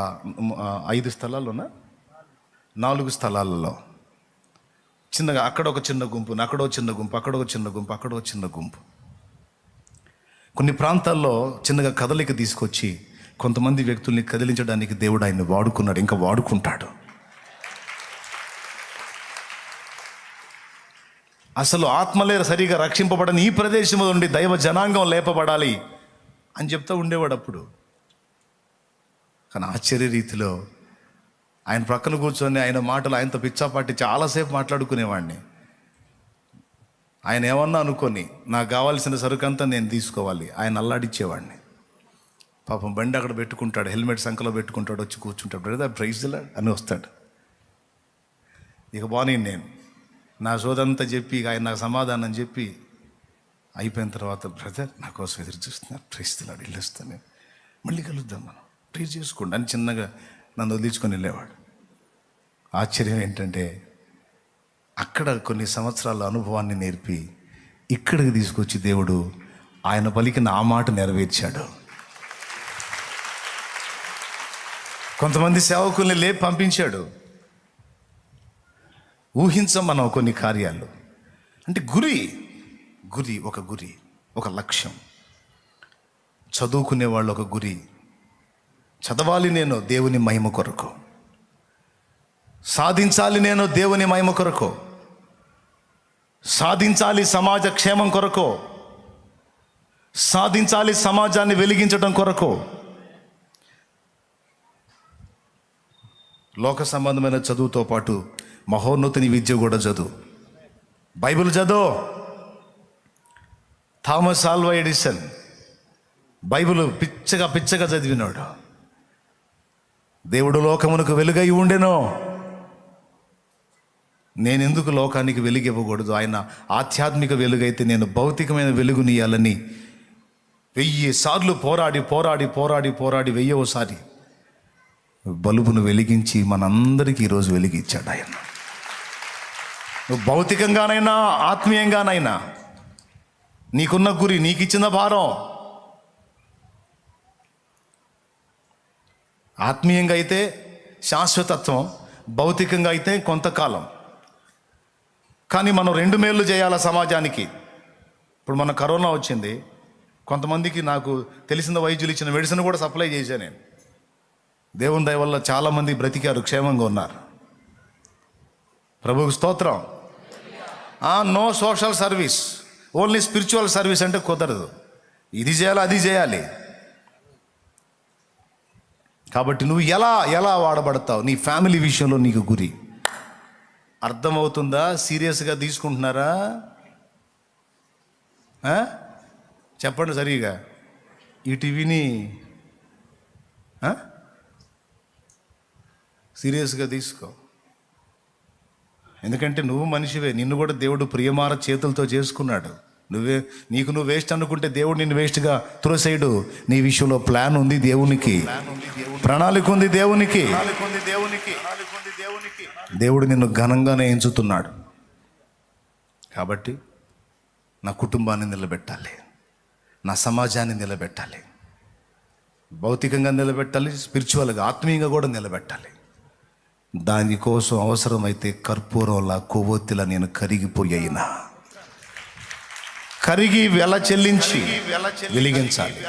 5 స్థలాల్లోనా 4 స్థలాలలో చిన్నగా అక్కడ ఒక చిన్న గుంపు, అక్కడో చిన్న గుంపు, అక్కడో చిన్న గుంపు, అక్కడో చిన్న గుంపు. కొన్ని ప్రాంతాల్లో చిన్నగా కదలిక తీసుకొచ్చి కొంతమంది వ్యక్తుల్ని కదిలించడానికి దేవుడు ఆయన్ని వాడుకున్నాడు, ఇంకా వాడుకుంటాడు. అసలు ఆత్మలే సరిగా రక్షింపబడని ఈ ప్రదేశంలో ఉండి దైవ జనాంగం లేపబడాలి అని చెప్తూ ఉండేవాడు అప్పుడు. కానీ ఆశ్చర్య రీతిలో ఆయన ప్రక్కన కూర్చొని ఆయన మాటలు ఆయనతో పిచ్చాపాటి చాలాసేపు మాట్లాడుకునేవాడిని. ఆయన ఏమన్నా అనుకొని నాకు కావాల్సిన సరుకంతా నేను తీసుకోవాలి, ఆయన అల్లాడిచ్చేవాడిని. పాపం బండి అక్కడ పెట్టుకుంటాడు, హెల్మెట్ సంఖలో పెట్టుకుంటాడు, వచ్చి కూర్చుంటాడు, బ్రదర్ ప్రైజ్ అని వస్తాడు. ఇక బాగా నేను నా సోదంతా చెప్పి ఆయన నాకు సమాధానం చెప్పి అయిపోయిన తర్వాత, బ్రదర్ నా కోసం ఎదురు చూస్తున్నారు, ప్రైజ్ లాడు, ఇల్లు వస్తాను, మళ్ళీ కలుద్దాం, మనం ప్రైజ్ చేసుకోండి అని చిన్నగా నన్ను వదిలించుకొని వెళ్ళేవాడు. ఆశ్చర్యం ఏంటంటే అక్కడ కొన్ని సంవత్సరాల అనుభవాన్ని నేర్పి ఇక్కడికి తీసుకొచ్చి దేవుడు ఆయన పలికిన ఆ మాట నెరవేర్చాడు. కొంతమంది సేవకుల్ని లేపి పంపించాడు. ఊహించం మనం కొన్ని కార్యాలు. అంటే గురి, ఒక లక్ష్యం. చదువుకునే వాళ్ళు ఒక గురి, చదవాలి నేను దేవుని మహిమ కొరకు, సాధించాలి నేను దేవుని మహిమ కొరకు, సాధించాలి సమాజ క్షేమం కొరకు, సాధించాలి సమాజాన్ని వెలిగించడం కొరకు. లోక సంబంధమైన చదువుతో పాటు మహోన్నతుని విద్య కూడా చదువు, బైబిల్ చదువు. థామస్ ఆల్వా ఎడిసన్ బైబిల్ పిచ్చగా చదివినాడు. దేవుడు లోకమునకు వెలుగై ఉండెను, నేనెందుకు లోకానికి వెలుగు ఇవ్వకూడదు? ఆయన ఆధ్యాత్మిక వెలుగైతే నేను భౌతికమైన వెలుగునియాలని 1000 సార్లు పోరాడి 1000సారి బలుబును వెలిగించి మనందరికీ ఈరోజు వెలిగించాడు ఆయన. నువ్వు భౌతికంగానైనా ఆత్మీయంగానైనా నీకున్న గురి, నీకు ఇచ్చిన భారం, ఆత్మీయంగా అయితే శాశ్వతత్వం, భౌతికంగా అయితే కొంతకాలం. కానీ మనం 2 మేళ్ళు చేయాలి సమాజానికి. ఇప్పుడు మన కరోనా వచ్చింది, కొంతమందికి నాకు తెలిసిన వైద్యులు ఇచ్చిన మెడిసిన్ కూడా సప్లై చేశాను నేను. దేవుని దయ వల్ల చాలామంది బ్రతికారు, క్షేమంగా ఉన్నారు. ప్రభువుకు స్తోత్రం. No social service, only spiritual service అంటే కుదరదు. ఇది చేయాలి, అది చేయాలి. కాబట్టి నువ్వు ఎలా వాడబడతావు, నీ ఫ్యామిలీ విషయంలో నీకు గురి అర్థమవుతుందా? సీరియస్గా తీసుకుంటున్నారా? చెప్పండి సరిగా. ఈ టీవీని సీరియస్గా తీసుకో. ఎందుకంటే నువ్వు మనిషివే, నిన్ను కూడా దేవుడు ప్రియమార చేతులతో చేసుకున్నాడు. నువ్వు వేస్ట్ అనుకుంటే దేవుడు నిన్ను వేస్ట్గా త్రోసేయడు. నీ విషయంలో ప్లాన్ ఉంది దేవునికి, ప్రణాళిక ఉంది దేవునికి. దేవుడు నిన్ను ఘనంగానే ఎంచుతున్నాడు. కాబట్టి నా కుటుంబాన్ని నిలబెట్టాలి, నా సమాజాన్ని నిలబెట్టాలి, భౌతికంగా నిలబెట్టాలి, స్పిరిచువల్గా ఆత్మీయంగా కూడా నిలబెట్టాలి. దానికోసం అవసరమైతే కర్పూరంలా కొవ్వొత్తిలా నేను కరిగిపోయినా కరిగి వెల చెల్లించి వెలిగించాలి.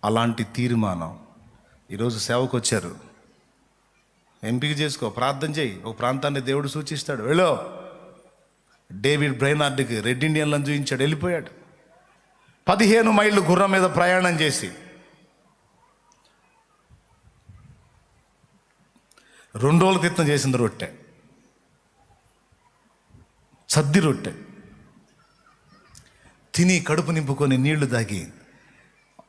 అలాంటి తీర్మానం ఈరోజు సేవకు వచ్చారు. ఎంపిక చేసుకో, ప్రార్థన చేయి. ఒక ప్రాంతాన్ని దేవుడు సూచిస్తాడు, వెళ్ళు. డేవిడ్ బ్రైనార్డ్కి రెడ్ ఇండియన్లను చూపించాడు, వెళ్ళిపోయాడు. 15 మైళ్ళు గుర్రం మీద ప్రయాణం చేసి 2 రోజుల క్రితం చేసింది రొట్టె, సద్ది రొట్టె తిని కడుపు నింపుకొని నీళ్లు తాగి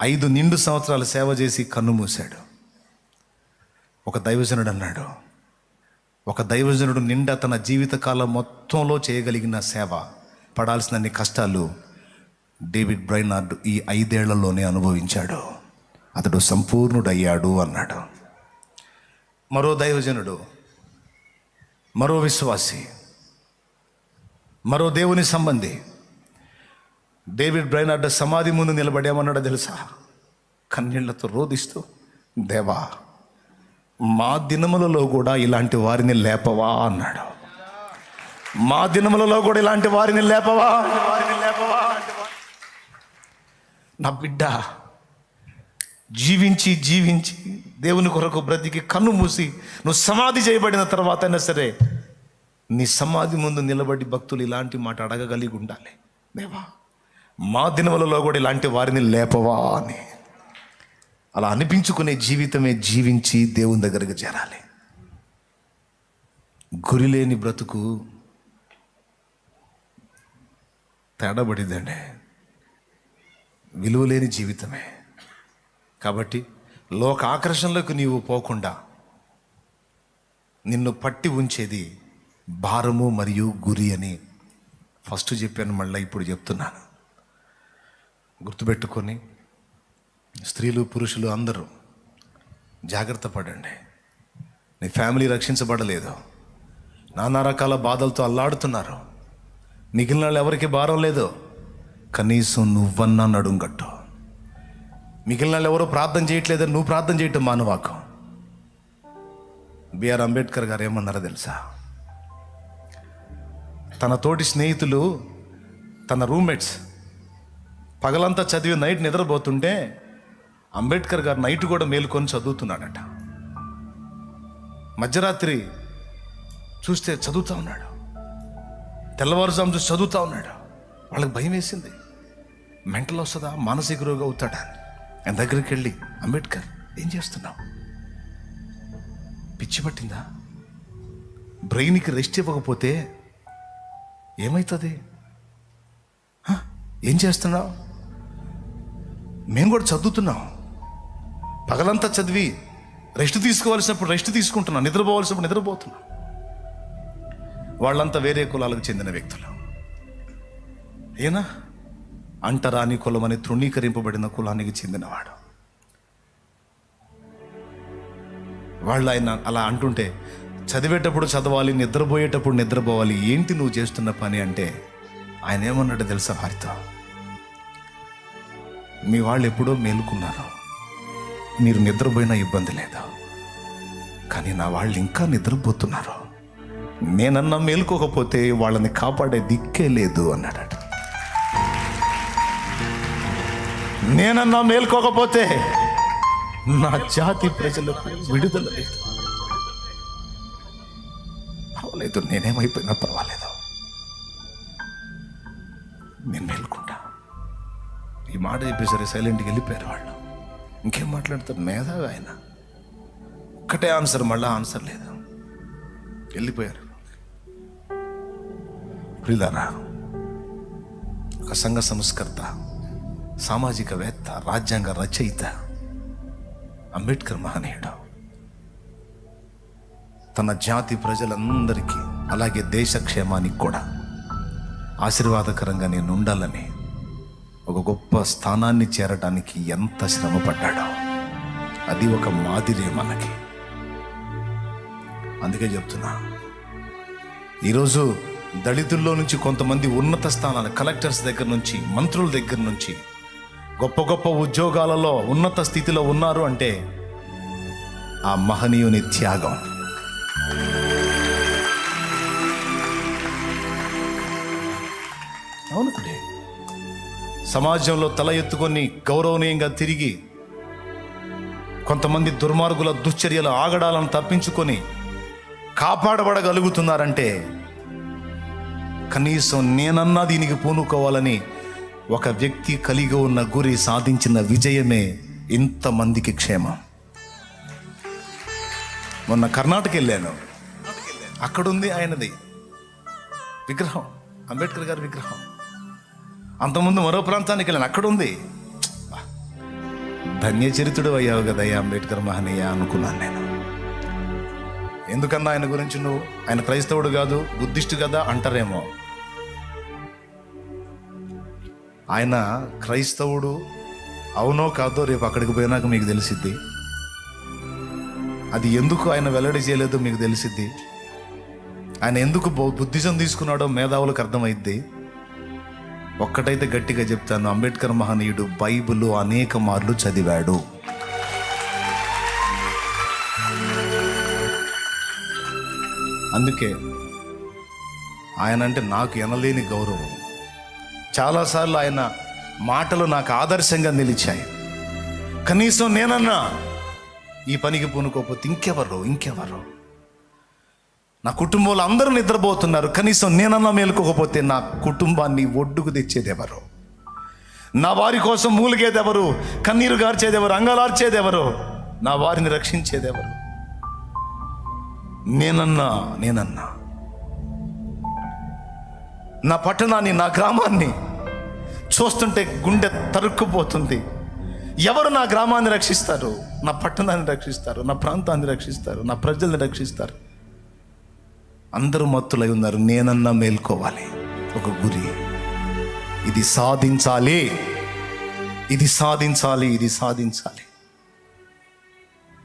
5 నిండు సంవత్సరాలు సేవ చేసి కన్ను మూశాడు. ఒక దైవజనుడు అన్నాడు, ఒక దైవజనుడు నిండా తన జీవితకాలం మొత్తంలో చేయగలిగిన సేవ, పడాల్సినన్ని కష్టాలు డేవిడ్ బ్రైనార్డ్ ఈ 5 ఏళ్లలోనే అనుభవించాడు. అతడు సంపూర్ణుడయ్యాడు అన్నాడు. మరో దైవజనుడు, మరో విశ్వాసి, మరో దేవుని సంబంధి డేవిడ్ బ్రైనార్డ్ సమాధి ముందు నిలబడేమన్నాడో తెలుసా? కన్నీళ్లతో రోదిస్తూ, దేవా మా దినములలో కూడా ఇలాంటి వారిని లేపవా అన్నాడు. మా దినములలో కూడా ఇలాంటి వారిని లేపవా. నా బిడ్డ జీవించి దేవుని కొరకు బ్రతికి కన్ను మూసి నువ్వు సమాధి చేయబడిన తర్వాత అయినా సరే నీ సమాధి ముందు నిలబడి భక్తులు ఇలాంటి మాట అడగగలిగి ఉండాలి, దేవా మా దినములలో కూడా ఇలాంటి వారిని లేపవా అని. అలా అనిపించుకునే జీవితమే జీవించి దేవుని దగ్గరకు చేరాలి. గురి లేని బ్రతుకు తేడబడిద్దండి, విలువలేని జీవితమే. కాబట్టి లోక ఆకర్షణలకు నీవు పోకుండా నిన్ను పట్టి ఉంచేది భారము మరియు గురి అని ఫస్ట్ చెప్పాను, మళ్ళీ ఇప్పుడు చెప్తున్నాను. గుర్తుపెట్టుకొని స్త్రీలు పురుషులు అందరూ జాగ్రత్త పడండి. నీ ఫ్యామిలీ రక్షించబడలేదు, నానా రకాల బాధలతో అల్లాడుతున్నారు, మిగిలిన వాళ్ళు ఎవరికి భారం లేదు. కనీసం నువ్వన్నా నడుంగట్టు. మిగిలిన వాళ్ళు ఎవరో ప్రార్థన చేయట్లేదని నువ్వు ప్రార్థన చేయటం మానవాకం. బిఆర్ అంబేద్కర్ గారు ఏమన్నారో తెలుసా? తన తోటి స్నేహితులు, తన రూమ్మేట్స్ పగలంతా చదివి నైట్ నిద్రపోతుంటే అంబేద్కర్ గారు నైట్ కూడా మేలుకొని చదువుతున్నాడట. మధ్యరాత్రి చూస్తే చదువుతూ ఉన్నాడు, తెల్లవారుజాము చూసి చదువుతూ ఉన్నాడు. వాళ్ళకి భయం వేసింది, మెంటల్ వస్తుందా, మానసిక రోగి అవుతాడా. ఆయన దగ్గరికి వెళ్ళి, అంబేద్కర్ ఏం చేస్తున్నావు, పిచ్చి పట్టిందా, బ్రెయిన్కి రెస్ట్ ఇవ్వకపోతే ఏమవుతుంది, ఏం చేస్తున్నావు? మేము కూడా చదువుతున్నాం. పగలంతా చదివి రెస్ట్ తీసుకోవాల్సినప్పుడు రెస్ట్ తీసుకుంటున్నాం, నిద్రపోవాల్సినప్పుడు నిద్రపోతున్నాం. వాళ్ళంతా వేరే కులాలకు చెందిన వ్యక్తులు. ఏనా అంటరాని కులం అని తృణీకరింపబడిన కులానికి చెందినవాడు. వాళ్ళు ఆయన అలా అంటుంటే చదివేటప్పుడు చదవాలి, నిద్రపోయేటప్పుడు నిద్రపోవాలి, ఏంటి నువ్వు చేస్తున్న పని అంటే ఆయన ఏమన్నాడు తెలుసా వారితో? మీ వాళ్ళు ఎప్పుడో మేలుకున్నారు, మీరు నిద్రపోయినా ఇబ్బంది లేదు, కానీ నా వాళ్ళు ఇంకా నిద్రపోతున్నారు. నేనన్నా మేలుకోకపోతే వాళ్ళని కాపాడే దిక్కే లేదు అన్నాడట. నేనన్నా మేలుకోకపోతే నా జాతి ప్రజలకు విడుదల లేదు. పర్వాలేదు, నేనేమైపోయినా పర్వాలేదు, నేను మేలుకుంటా. ఈ మాట చెప్పేసరి సైలెంట్కి వెళ్ళిపోయారు వాళ్ళు. ఇంకేం మాట్లాడతారు? మేధావి ఆయన. ఒక్కటే ఆన్సర్, మళ్ళా ఆన్సర్ లేదు, వెళ్ళిపోయారు. ప్రియులారా, ఒక సంఘ సంస్కర్త, సామాజికవేత్త, రాజ్యాంగ రచయిత అంబేద్కర్ మహనీయుడు తన జాతి ప్రజలందరికీ అలాగే దేశ క్షేమానికి కూడా ఆశీర్వాదకరంగా నేను ఉండాలని ఒక గొప్ప స్థానాన్ని చేరడానికి ఎంత శ్రమ పడ్డాడో అది ఒక మాదిరే మనకి. అందుకే చెప్తున్నా, ఈరోజు దళితుల్లో నుంచి కొంతమంది ఉన్నత స్థానాలు, కలెక్టర్స్ దగ్గర నుంచి, మంత్రుల దగ్గర నుంచి, గొప్ప గొప్ప ఉద్యోగాలలో ఉన్నత స్థితిలో ఉన్నారు అంటే ఆ మహనీయుని త్యాగం. అవునండి, సమాజంలో తల ఎత్తుకొని గౌరవనీయంగా తిరిగి కొంతమంది దుర్మార్గుల దుశ్చర్యల ఆగడాలను తప్పించుకొని కాపాడబడగలుగుతున్నారంటే కనీసం నేనన్నా దీనికి పూనుకోవాలని ఒక వ్యక్తి కలిగి ఉన్న గురి సాధించిన విజయమే ఇంతమందికి క్షేమం. మొన్న కర్ణాటక వెళ్ళాను, అక్కడుంది ఆయనది విగ్రహం, అంబేద్కర్ గారి విగ్రహం. అంతకుముందు మరో ప్రాంతానికి వెళ్ళాను, అక్కడుంది. ధన్యచరితుడు అయ్యావు కదయ్యా అంబేద్కర్ మహనీయ అనుకున్నాను నేను. ఎందుకన్నా ఆయన గురించి నువ్వు, ఆయన క్రైస్తవుడు కాదు, బుద్ధిస్టు కదా అంటారేమో. ఆయన క్రైస్తవుడు అవునో కాదో రేపు అక్కడికి పోయినాక మీకు తెలిసిద్ది. అది ఎందుకు ఆయన వెల్లడి చేయలేదో మీకు తెలిసిద్ది. ఆయన ఎందుకు బుద్ధిజం తీసుకున్నాడో మేధావులకు అర్థమైద్ది. ఒక్కటైతే గట్టిగా చెప్తాను, అంబేద్కర్ మహనీయుడు బైబిల్ అనేక మార్లు చదివాడు. అందుకే ఆయన అంటే నాకు ఎనలేని గౌరవం. చాలాసార్లు ఆయన మాటలు నాకు ఆదర్శంగా నిలిచాయి. కనీసం నేనన్నా ఈ పనికి పూనుకోకపోతే ఇంకెవరు? నా కుటుంబంలో అందరూ నిద్రపోతున్నారు, కనీసం నేనన్నా మేలుకోకపోతే నా కుటుంబాన్ని ఒడ్డుకు తెచ్చేదెవరు? నా వారి కోసం మూలిగేదెవరు? కన్నీరు గార్చేదెవరు? అంగలార్చేదెవరు? నా వారిని రక్షించేదెవరు? నేనన్నా నా పట్టణాన్ని, నా గ్రామాన్ని చూస్తుంటే గుండె తరుక్కుపోతుంది. ఎవరు నా గ్రామాన్ని రక్షిస్తారు? నా పట్టణాన్ని రక్షిస్తారు, నా ప్రాంతాన్ని రక్షిస్తారు, నా ప్రజల్ని రక్షిస్తారు? అందరూ మత్తులై ఉన్నారు. నేనన్నా మేల్కోవాలి, ఒక గురి, ఇది సాధించాలి, ఇది సాధించాలి.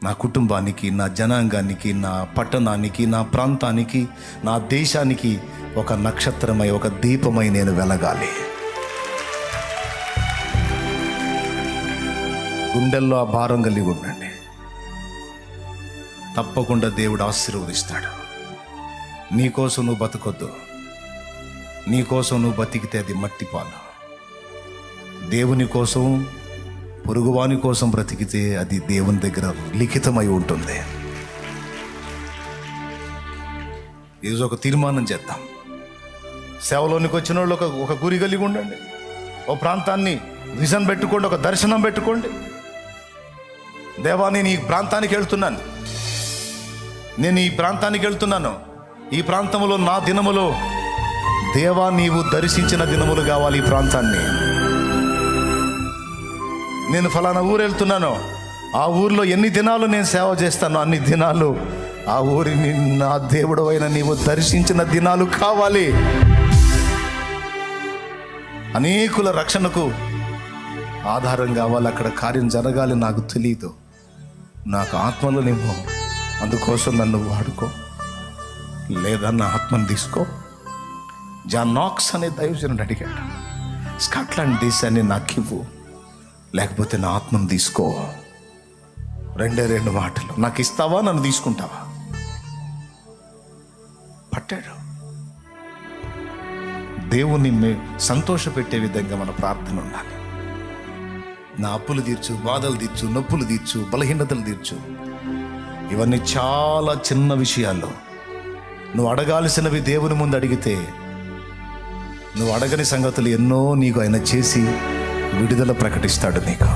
నా కుటుంబానికి, నా జనాంగానికి, నా పట్టణానికి, నా ప్రాంతానికి, నా దేశానికి ఒక నక్షత్రమై, ఒక దీపమై నేను వెలగాలి. గుండెల్లో ఆ భారం కలిగి ఉండండి, తప్పకుండా దేవుడు ఆశీర్వదిస్తాడు. నీకోసం నువ్వు బతకొద్దు, నీకోసం నువ్వు బతికితే అది మట్టి పాలు. దేవుని కోసం, పొరుగువాని కోసం బ్రతికితే అది దేవుని దగ్గర లిఖితమై ఉంటుంది. ఈరోజు ఒక తీర్మానం చేద్దాం. సేవలోనికి వచ్చిన వాళ్ళు ఒక గురి కలిగి ఉండండి. ఓ ప్రాంతాన్ని విజన్ పెట్టుకోండి, ఒక దర్శనం పెట్టుకోండి. దేవా, నేను ఈ ప్రాంతానికి వెళ్తున్నాను, ఈ ప్రాంతంలో నా దినములో దేవా నీవు దర్శించిన దినములు కావాలి ఈ ప్రాంతాన్ని. నేను ఫలానా ఊరు వెళ్తున్నాను, ఆ ఊరిలో ఎన్ని దినాలు నేను సేవ చేస్తానో అన్ని దినాలు ఆ ఊరిని నా దేవుడు అయిన నీవు దర్శించిన దినాలు కావాలి. అనేకుల రక్షణకు ఆధారం కావాలి, అక్కడ కార్యం జరగాలి. నాకు తెలియదు, నాకు ఆత్మలో నేమో, అందుకోసం నన్ను వాడుకో, లేదా నా ఆత్మను తీసుకో. జాన్ నాక్స్ అనే దైవజనుడు అడిగాడు, స్కాట్లాండ్ దేశాన్ని నాకు ఇవ్వు, లేకపోతే నా ఆత్మను తీసుకో. రెండు మాటలు, నాకు ఇస్తావా నన్ను తీసుకుంటావా? పట్టాడు. దేవుని సంతోషపెట్టే విధంగా మన ప్రార్థన ఉండాలి. నా అప్పులు తీర్చు, బాధలు తీర్చు, నొప్పులు తీర్చు, బలహీనతలు తీర్చు. ఇవన్నీ చాలా చిన్న విషయాల్లో. నువ్వు అడగాల్సినవి దేవుని ముందు అడిగితే నువ్వు అడగని సంగతులు ఎన్నో నీకు ఆయన చేసి విడుదల ప్రకటిస్తాడు నీకు.